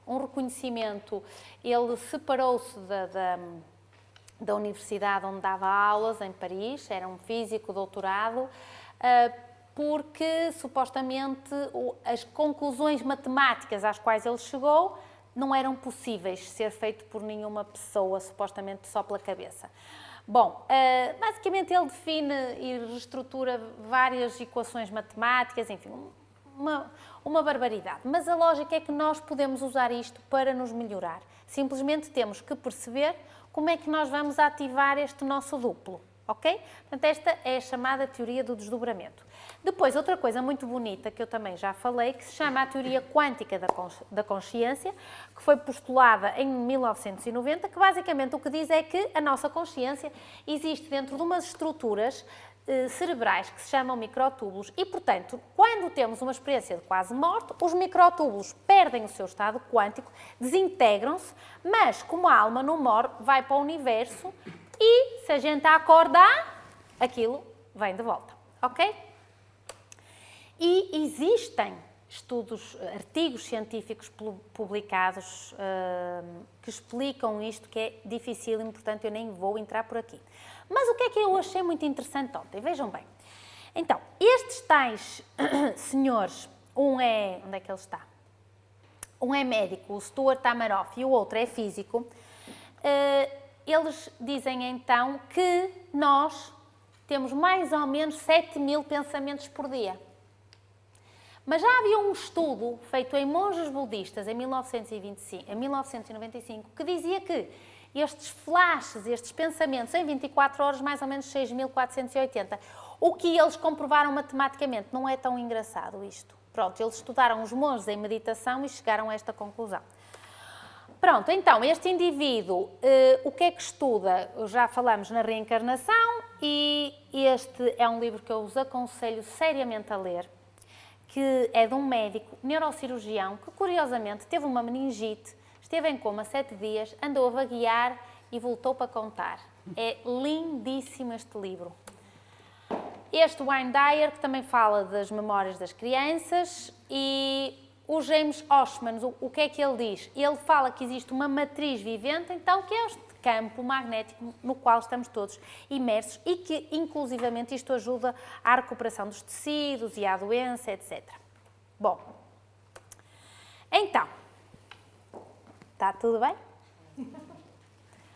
um reconhecimento. Ele separou-se da universidade onde dava aulas, em Paris, era um físico doutorado, porque supostamente as conclusões matemáticas às quais ele chegou não eram possíveis ser feito por nenhuma pessoa, supostamente só pela cabeça. Bom, basicamente ele define e reestrutura várias equações matemáticas, enfim, uma barbaridade. Mas a lógica é que nós podemos usar isto para nos melhorar. Simplesmente temos que perceber como é que nós vamos ativar este nosso duplo, ok? Portanto, esta é a chamada teoria do desdobramento. Depois, outra coisa muito bonita que eu também já falei, que se chama a teoria quântica da consciência, que foi postulada em 1990, que basicamente o que diz é que a nossa consciência existe dentro de umas estruturas cerebrais que se chamam microtúbulos e, portanto, quando temos uma experiência de quase morte, os microtúbulos perdem o seu estado quântico, desintegram-se, mas como a alma não morre, vai para o universo e, se a gente acordar, aquilo vem de volta, ok? E existem estudos, artigos científicos publicados que explicam isto, que é difícil, portanto eu nem vou entrar por aqui. Mas o que é que eu achei muito interessante ontem? Vejam bem. Então, estes tais senhores, um é... Onde é que ele está? Um é médico, o Stuart Tamaroff, e o outro é físico. Eles dizem então que nós temos mais ou menos 7.000 pensamentos por dia. Mas já havia um estudo feito em monges budistas em 1995 que dizia que estes flashes, estes pensamentos em 24 horas, mais ou menos 6.480, o que eles comprovaram matematicamente, não é tão engraçado isto. Pronto, eles estudaram os monges em meditação e chegaram a esta conclusão. Pronto, então, este indivíduo, o que é que estuda? Já falamos na reencarnação e este é um livro que eu vos aconselho seriamente a ler, que é de um médico neurocirurgião que, curiosamente, teve uma meningite, esteve em coma 7 dias, andou a vaguear e voltou para contar. É lindíssimo este livro. Este Wayne Dyer, que também fala das memórias das crianças, e o James Oschman, o que é que ele diz? Ele fala que existe uma matriz vivente, então, que é este campo magnético no qual estamos todos imersos e que, inclusivamente, isto ajuda à recuperação dos tecidos e à doença, etc. Bom, então, está tudo bem?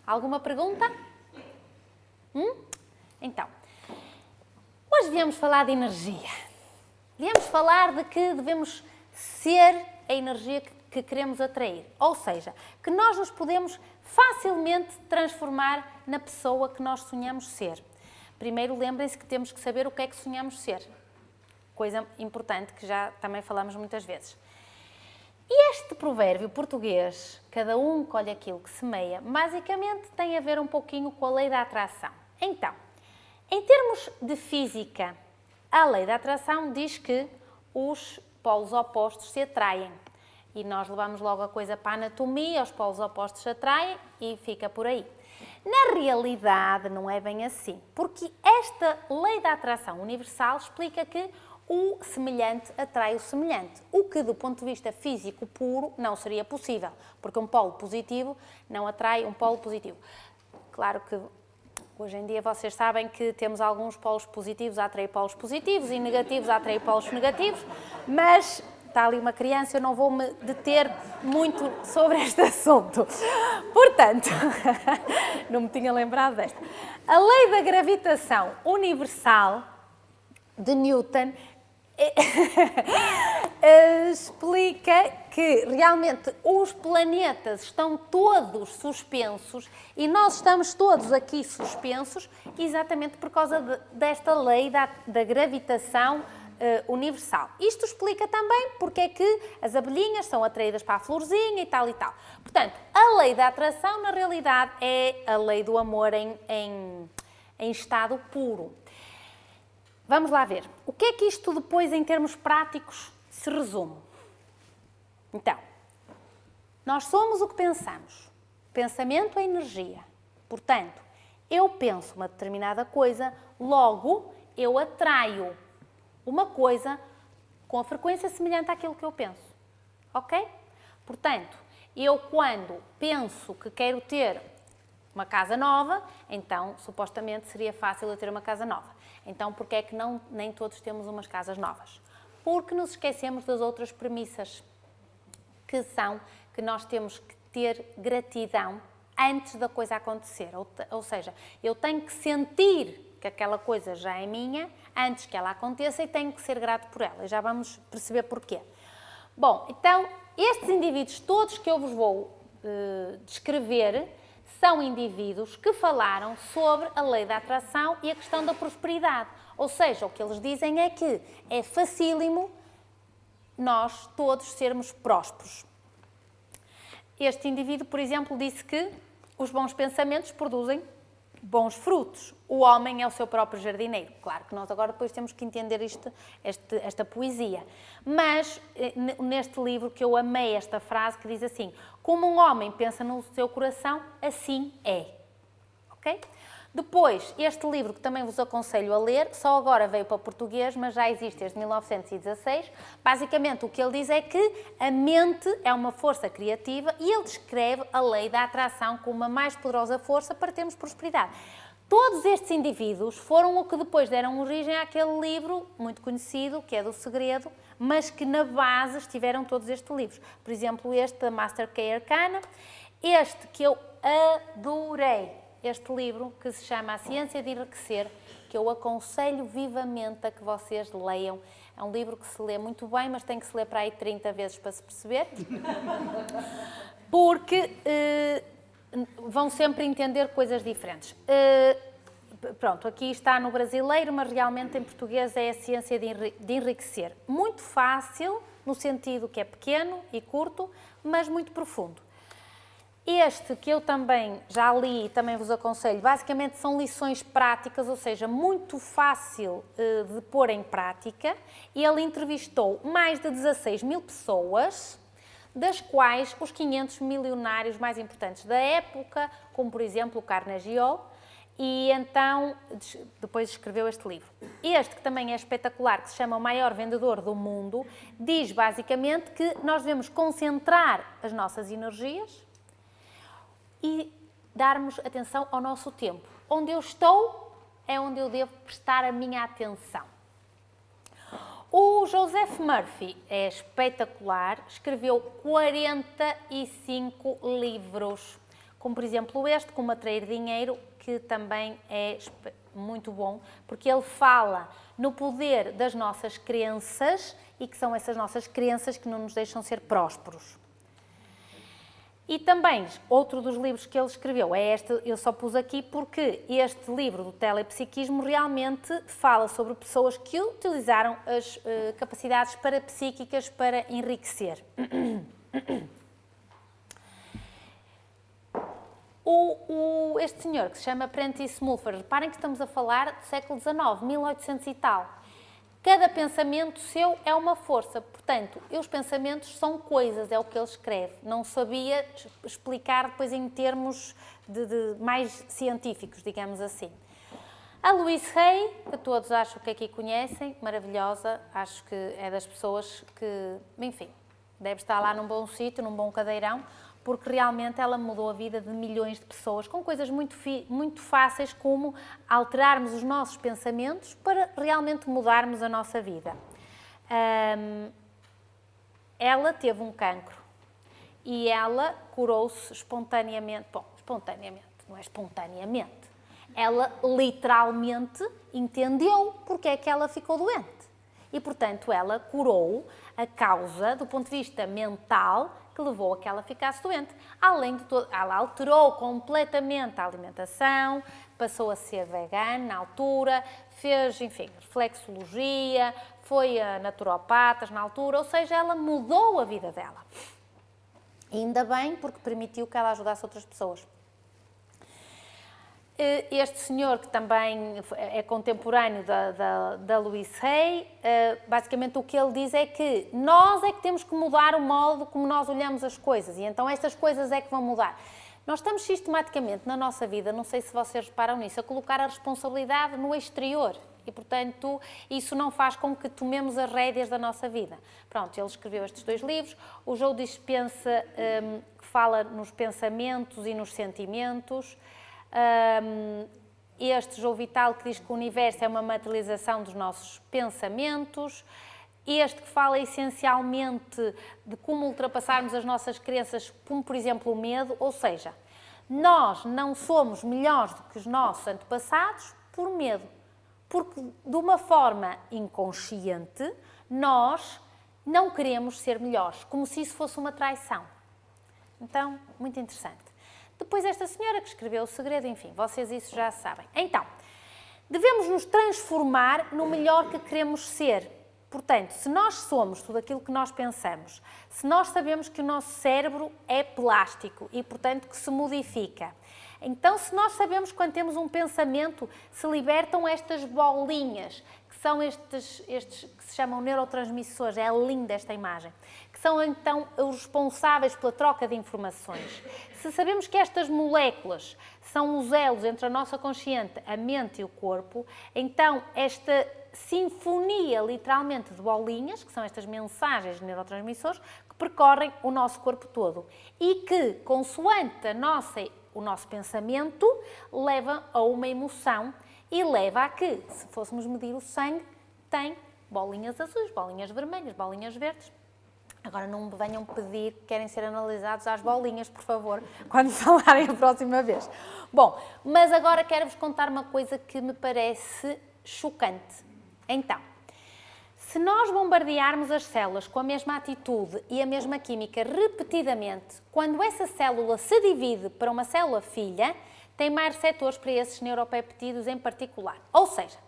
Alguma pergunta? Então, hoje viemos falar de energia. Viemos falar de que devemos ser a energia que queremos atrair. Ou seja, que nós nos podemos facilmente transformar na pessoa que nós sonhamos ser. Primeiro, lembrem-se que temos que saber o que é que sonhamos ser. Coisa importante que já também falamos muitas vezes. E este provérbio português, cada um colhe aquilo que semeia, basicamente tem a ver um pouquinho com a lei da atração. Então, em termos de física, a lei da atração diz que os polos opostos se atraem. E nós levamos logo a coisa para a anatomia, os polos opostos se atraem e fica por aí. Na realidade, não é bem assim, porque esta lei da atração universal explica que o semelhante atrai o semelhante, o que do ponto de vista físico puro não seria possível, porque um polo positivo não atrai um polo positivo. Claro que hoje em dia vocês sabem que temos alguns polos positivos a atrair polos positivos e negativos a atrair polos negativos, mas está ali uma criança, eu não vou me deter muito sobre este assunto. Portanto, não me tinha lembrado desta. A lei da gravitação universal de Newton explica que realmente os planetas estão todos suspensos e nós estamos todos aqui suspensos exatamente por causa desta lei da gravitação universal. Isto explica também porque é que as abelhinhas são atraídas para a florzinha e tal e tal. Portanto, a lei da atração, na realidade, é a lei do amor em estado puro. Vamos lá ver. O que é que isto depois, em termos práticos, se resume? Então, nós somos o que pensamos. Pensamento é energia. Portanto, eu penso uma determinada coisa, logo eu atraio uma coisa com a frequência semelhante àquilo que eu penso. Ok? Portanto, eu quando penso que quero ter uma casa nova, então supostamente seria fácil eu ter uma casa nova. Então, porquê é que nem todos temos umas casas novas? Porque nos esquecemos das outras premissas, que são que nós temos que ter gratidão antes da coisa acontecer. Ou seja, eu tenho que sentir que aquela coisa já é minha antes que ela aconteça e tenho que ser grato por ela. E já vamos perceber porquê. Bom, então, estes indivíduos todos que eu vos vou descrever são indivíduos que falaram sobre a lei da atração e a questão da prosperidade. Ou seja, o que eles dizem é que é facílimo nós todos sermos prósperos. Este indivíduo, por exemplo, disse que os bons pensamentos produzem bons frutos. O homem é o seu próprio jardineiro. Claro que nós agora depois temos que entender esta poesia. Mas neste livro que eu amei esta frase que diz assim: como um homem pensa no seu coração, assim é. Ok? Depois, este livro que também vos aconselho a ler, só agora veio para português, mas já existe desde 1916. Basicamente, o que ele diz é que a mente é uma força criativa e ele descreve a lei da atração como uma mais poderosa força para termos prosperidade. Todos estes indivíduos foram o que depois deram origem àquele livro muito conhecido, que é do Segredo, mas que na base estiveram todos estes livros. Por exemplo, este, Master Key Arcana, este que eu adorei, este livro que se chama A Ciência de Enriquecer, que eu aconselho vivamente a que vocês leiam. É um livro que se lê muito bem, mas tem que se ler para aí 30 vezes para se perceber. Porque vão sempre entender coisas diferentes. Pronto, aqui está no brasileiro, mas realmente em português é A Ciência de Enriquecer. Muito fácil, no sentido que é pequeno e curto, mas muito profundo. Este, que eu também já li e também vos aconselho, basicamente são lições práticas, ou seja, muito fácil de pôr em prática. E ele entrevistou mais de 16 mil pessoas, das quais os 500 milionários mais importantes da época, como por exemplo o Carnegie Hall, e então depois escreveu este livro. Este, que também é espetacular, que se chama O Maior Vendedor do Mundo, diz basicamente que nós devemos concentrar as nossas energias e darmos atenção ao nosso tempo. Onde eu estou é onde eu devo prestar a minha atenção. O Joseph Murphy é espetacular, escreveu 45 livros, como por exemplo este, Como Atrair Dinheiro, que também é muito bom, porque ele fala no poder das nossas crenças e que são essas nossas crenças que não nos deixam ser prósperos. E também, outro dos livros que ele escreveu é este, eu só pus aqui porque este livro do telepsiquismo realmente fala sobre pessoas que utilizaram as capacidades parapsíquicas para enriquecer. Este senhor, que se chama Prentice Mulfer, reparem que estamos a falar do século XIX, 1800 e tal. Cada pensamento seu é uma força, portanto, os pensamentos são coisas, é o que ele escreve. Não sabia explicar depois em termos mais científicos, digamos assim. A Louise Hay, que todos acho que aqui conhecem, maravilhosa, acho que é das pessoas que, enfim, deve estar lá num bom sítio, num bom cadeirão, porque realmente ela mudou a vida de milhões de pessoas com coisas muito fáceis, como alterarmos os nossos pensamentos para realmente mudarmos a nossa vida. Ela teve um cancro e ela curou-se espontaneamente. Bom, espontaneamente, não é espontaneamente. Ela literalmente entendeu porque é que ela ficou doente. E, portanto, ela curou a causa do ponto de vista mental que levou a que ela ficasse doente. Além de tudo, ela alterou completamente a alimentação, passou a ser vegana na altura, fez, enfim, reflexologia, foi a naturopatas na altura, ou seja, ela mudou a vida dela. E ainda bem, porque permitiu que ela ajudasse outras pessoas. Este senhor, que também é contemporâneo da Louise Hay, basicamente o que ele diz é que nós é que temos que mudar o modo como nós olhamos as coisas, e então estas coisas é que vão mudar. Nós estamos sistematicamente na nossa vida, não sei se vocês reparam nisso, a colocar a responsabilidade no exterior. E, portanto, isso não faz com que tomemos as rédeas da nossa vida. Pronto, ele escreveu estes 2 livros. O Joe Dispenza, que fala nos pensamentos e nos sentimentos. Este Joe Vital, que diz que o universo é uma materialização dos nossos pensamentos. Este que fala essencialmente de como ultrapassarmos as nossas crenças, como por exemplo o medo, ou seja, nós não somos melhores do que os nossos antepassados por medo, porque de uma forma inconsciente nós não queremos ser melhores, como se isso fosse uma traição. Então, muito interessante. Depois esta senhora que escreveu O Segredo, enfim, vocês isso já sabem. Então, devemos nos transformar no melhor que queremos ser. Portanto, se nós somos tudo aquilo que nós pensamos, se nós sabemos que o nosso cérebro é plástico e, portanto, que se modifica, então se nós sabemos que quando temos um pensamento se libertam estas bolinhas, que são estes que se chamam neurotransmissores, é linda esta imagem, que são então os responsáveis pela troca de informações. Se sabemos que estas moléculas são os elos entre a nossa consciente, a mente e o corpo, então esta sinfonia, literalmente, de bolinhas, que são estas mensagens de neurotransmissores, que percorrem o nosso corpo todo e que, consoante o nosso pensamento, leva a uma emoção e leva a que, se fôssemos medir o sangue, tem bolinhas azuis, bolinhas vermelhas, bolinhas verdes. Agora não me venham pedir que querem ser analisados às bolinhas, por favor, quando falarem a próxima vez. Bom, mas agora quero-vos contar uma coisa que me parece chocante. Então, se nós bombardearmos as células com a mesma atitude e a mesma química repetidamente, quando essa célula se divide para uma célula filha, tem mais receptores para esses neuropeptídeos em particular. Ou seja,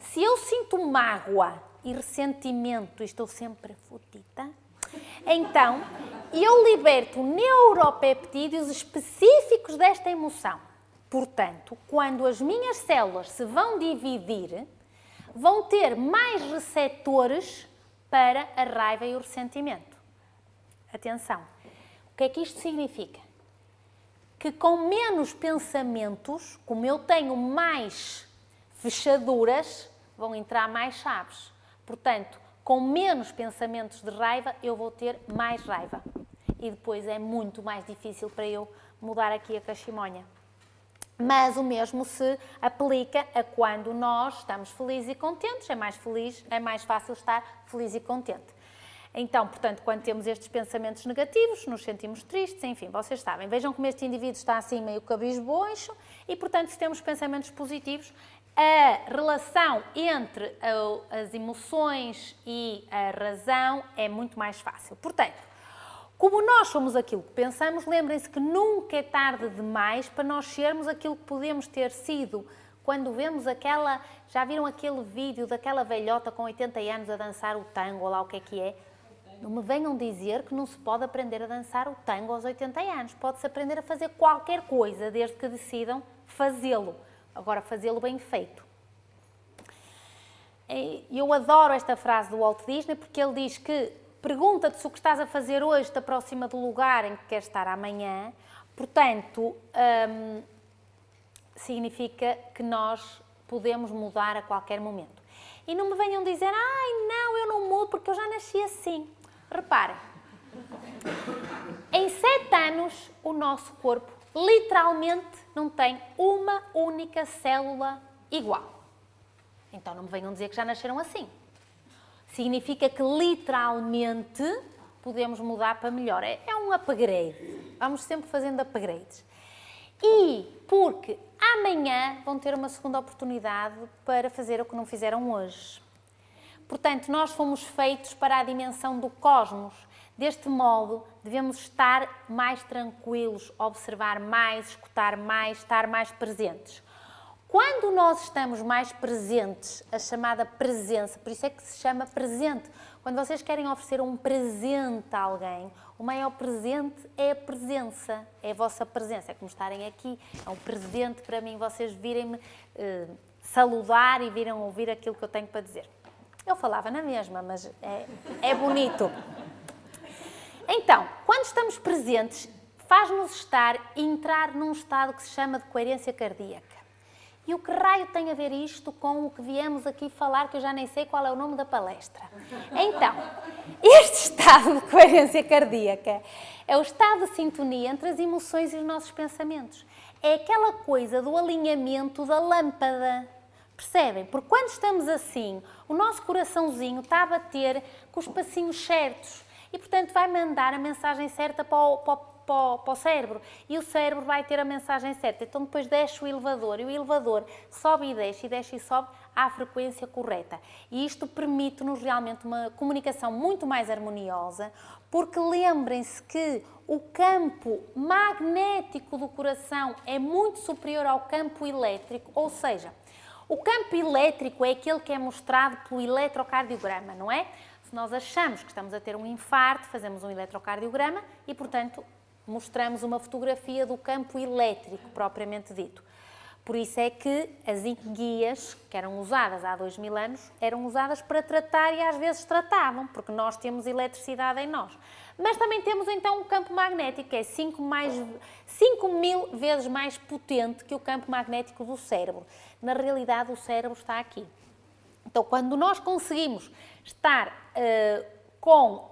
se eu sinto mágoa e ressentimento e estou sempre fodida, então eu liberto neuropeptídeos específicos desta emoção. Portanto, quando as minhas células se vão dividir, vão ter mais receptores para a raiva e o ressentimento. Atenção, o que é que isto significa? Que com menos pensamentos, como eu tenho mais fechaduras, vão entrar mais chaves. Portanto, com menos pensamentos de raiva, eu vou ter mais raiva. E depois é muito mais difícil para eu mudar aqui a cachimonha. Mas o mesmo se aplica a quando nós estamos felizes e contentes, é mais fácil estar feliz e contente. Então, portanto, quando temos estes pensamentos negativos, nos sentimos tristes, enfim, vocês sabem. Vejam como este indivíduo está assim meio cabisboixo e, portanto, se temos pensamentos positivos, a relação entre as emoções e a razão é muito mais fácil. Portanto, como nós somos aquilo que pensamos, lembrem-se que nunca é tarde demais para nós sermos aquilo que podemos ter sido. Quando vemos aquela... Já viram aquele vídeo daquela velhota com 80 anos a dançar o tango, ou lá o que é? Não me venham dizer que não se pode aprender a dançar o tango aos 80 anos. Pode-se aprender a fazer qualquer coisa, desde que decidam fazê-lo. Agora, fazê-lo bem feito. Eu adoro esta frase do Walt Disney, porque ele diz que pergunta-te se o que estás a fazer hoje te aproxima do lugar em que queres estar amanhã. Portanto, significa que nós podemos mudar a qualquer momento. E não me venham dizer, ai não, eu não mudo porque eu já nasci assim. Reparem, em 7 anos o nosso corpo literalmente não tem uma única célula igual. Então não me venham dizer que já nasceram assim. Significa que literalmente podemos mudar para melhor. É um upgrade. Vamos sempre fazendo upgrades. E porque amanhã vão ter uma segunda oportunidade para fazer o que não fizeram hoje. Portanto, nós fomos feitos para a dimensão do cosmos. Deste modo, devemos estar mais tranquilos, observar mais, escutar mais, estar mais presentes. Quando nós estamos mais presentes, a chamada presença, por isso é que se chama presente. Quando vocês querem oferecer um presente a alguém, o maior presente é a presença, é a vossa presença, é como estarem aqui, é um presente para mim, vocês virem-me saludar e virem ouvir aquilo que eu tenho para dizer. Eu falava na mesma, mas é bonito. Então, quando estamos presentes, faz-nos entrar num estado que se chama de coerência cardíaca. E o que raio tem a ver isto com o que viemos aqui falar, que eu já nem sei qual é o nome da palestra? Então, este estado de coerência cardíaca é o estado de sintonia entre as emoções e os nossos pensamentos. É aquela coisa do alinhamento da lâmpada. Percebem? Porque quando estamos assim, o nosso coraçãozinho está a bater com os passinhos certos e, portanto, vai mandar a mensagem certa para o cérebro e o cérebro vai ter a mensagem certa. Então depois desce o elevador e o elevador sobe e desce e sobe à frequência correta. E isto permite-nos realmente uma comunicação muito mais harmoniosa, porque lembrem-se que o campo magnético do coração é muito superior ao campo elétrico, ou seja, o campo elétrico é aquele que é mostrado pelo eletrocardiograma, não é? Se nós achamos que estamos a ter um infarto, fazemos um eletrocardiograma e, portanto, mostramos uma fotografia do campo elétrico, propriamente dito. Por isso é que as enguias, que eram usadas há 2000 anos, eram usadas para tratar e às vezes tratavam, porque nós temos eletricidade em nós. Mas também temos então um campo magnético, que é 5.000 vezes mais potente que o campo magnético do cérebro. Na realidade, o cérebro está aqui. Então, quando nós conseguimos estar com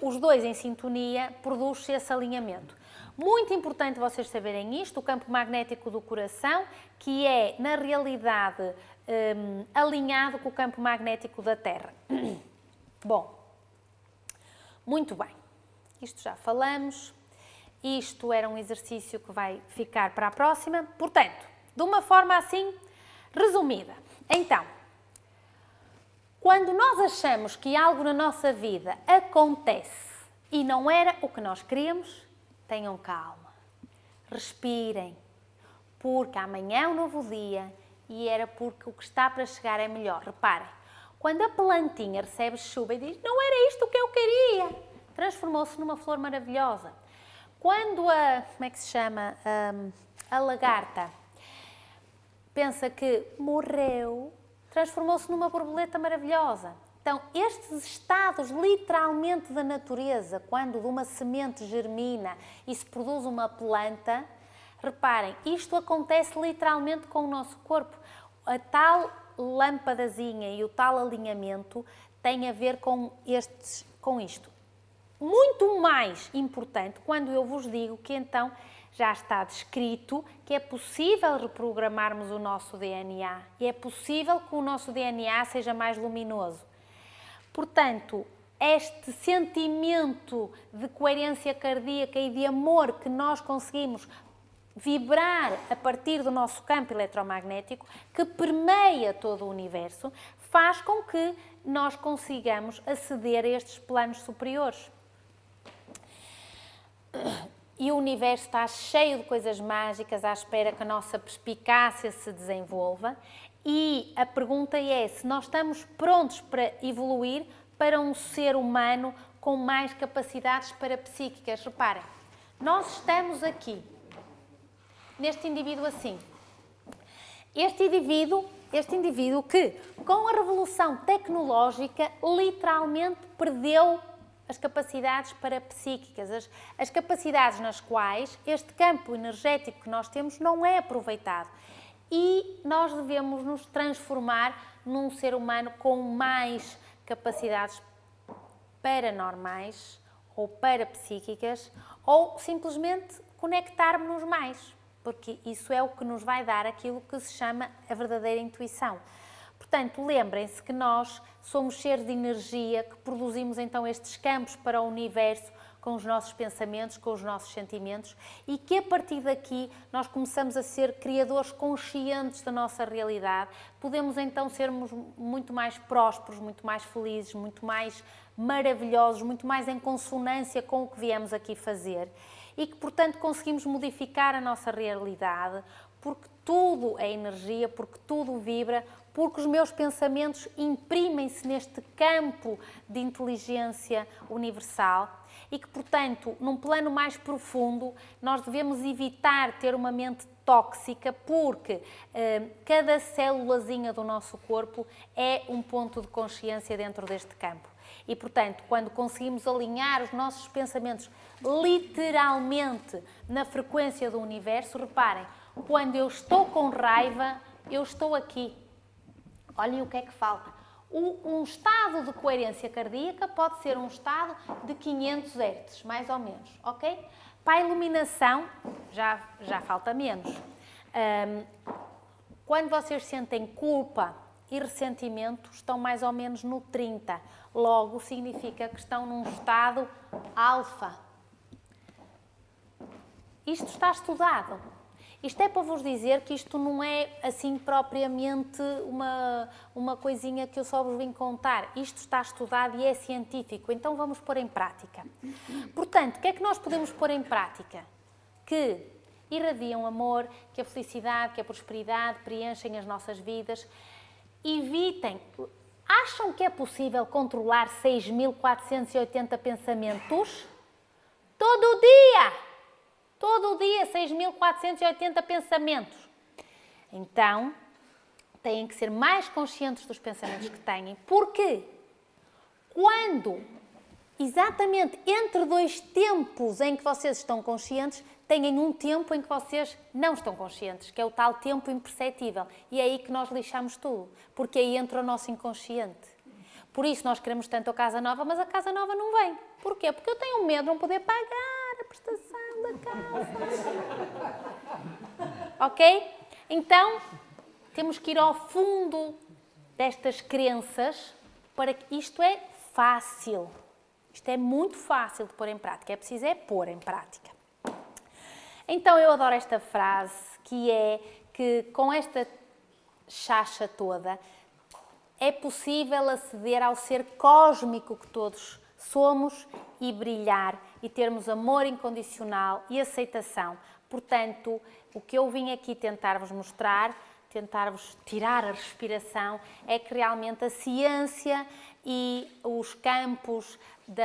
os dois em sintonia, produz-se esse alinhamento. Muito importante vocês saberem isto, o campo magnético do coração, que é, na realidade, alinhado com o campo magnético da Terra. Bom, Muito bem, isto já falamos, isto era um exercício que vai ficar para a próxima, portanto, de uma forma assim resumida. Então, quando nós achamos que algo na nossa vida acontece e não era o que nós queríamos, tenham calma, respirem, porque amanhã é um novo dia e era porque o que está para chegar é melhor. Reparem, quando a plantinha recebe chuva e diz, não era isto que eu queria, transformou-se numa flor maravilhosa. Quando como é que se chama, a lagarta pensa que morreu, transformou-se numa borboleta maravilhosa. Então, estes estados literalmente da natureza, quando de uma semente germina e se produz uma planta, reparem, isto acontece literalmente com o nosso corpo. A tal lâmpadazinha e o tal alinhamento tem a ver com isto. Muito mais importante quando eu vos digo que então já está descrito que é possível reprogramarmos o nosso DNA e é possível que o nosso DNA seja mais luminoso. Portanto, este sentimento de coerência cardíaca e de amor que nós conseguimos vibrar a partir do nosso campo eletromagnético, que permeia todo o universo, faz com que nós consigamos aceder a estes planos superiores. E o universo está cheio de coisas mágicas à espera que a nossa perspicácia se desenvolva. E a pergunta é se nós estamos prontos para evoluir para um ser humano com mais capacidades parapsíquicas. Reparem, nós estamos aqui, neste indivíduo assim. Este indivíduo que, com a revolução tecnológica, literalmente perdeu as capacidades parapsíquicas, as capacidades nas quais este campo energético que nós temos não é aproveitado. E nós devemos nos transformar num ser humano com mais capacidades paranormais ou parapsíquicas ou simplesmente conectarmos-nos mais, porque isso é o que nos vai dar aquilo que se chama a verdadeira intuição. Portanto, lembrem-se que nós somos seres de energia, que produzimos então estes campos para o universo com os nossos pensamentos, com os nossos sentimentos e que a partir daqui nós começamos a ser criadores conscientes da nossa realidade. Podemos então sermos muito mais prósperos, muito mais felizes, muito mais maravilhosos, muito mais em consonância com o que viemos aqui fazer e que, portanto, conseguimos modificar a nossa realidade, porque tudo é energia, porque tudo vibra, porque os meus pensamentos imprimem-se neste campo de inteligência universal e que, portanto, num plano mais profundo, nós devemos evitar ter uma mente tóxica, porque cada célulazinha do nosso corpo é um ponto de consciência dentro deste campo. E, portanto, quando conseguimos alinhar os nossos pensamentos literalmente na frequência do universo, reparem, quando eu estou com raiva, eu estou aqui. Olhem o que é que falta. Um estado de coerência cardíaca pode ser um estado de 500 Hz, mais ou menos, ok? Para a iluminação, já falta menos. Quando vocês sentem culpa e ressentimento, estão mais ou menos no 30. Logo, significa que estão num estado alfa. Isto está estudado. Isto é para vos dizer que isto não é assim propriamente uma coisinha que eu só vos vim contar. Isto está estudado e é científico, então vamos pôr em prática. Portanto, o que é que nós podemos pôr em prática? Que irradiam amor, que a felicidade, que a prosperidade preenchem as nossas vidas. Evitem. Acham que é possível controlar 6.480 pensamentos? Todo dia! Todo dia, 6.480 pensamentos. Então, têm que ser mais conscientes dos pensamentos que têm. Porquê? Quando, exatamente entre dois tempos em que vocês estão conscientes, têm um tempo em que vocês não estão conscientes, que é o tal tempo imperceptível. E é aí que nós lixamos tudo, porque aí entra o nosso inconsciente. Por isso nós queremos tanto a casa nova, mas a casa nova não vem. Porquê? Porque eu tenho medo de não poder pagar a prestação da casa. Ok? Então, temos que ir ao fundo destas crenças para que isto é fácil. Isto é muito fácil de pôr em prática, é preciso pôr em prática. Então eu adoro esta frase, que é que com esta chacha toda é possível aceder ao ser cósmico que todos somos e brilhar e termos amor incondicional e aceitação. Portanto, o que eu vim aqui tentar-vos mostrar, tentar-vos tirar a respiração, é que realmente a ciência e os campos do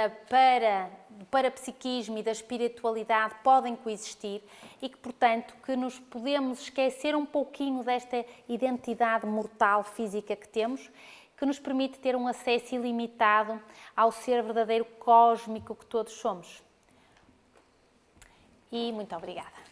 parapsiquismo e da espiritualidade podem coexistir e que, portanto, que nos podemos esquecer um pouquinho desta identidade mortal física que temos, que nos permite ter um acesso ilimitado ao ser verdadeiro cósmico que todos somos. E muito obrigada.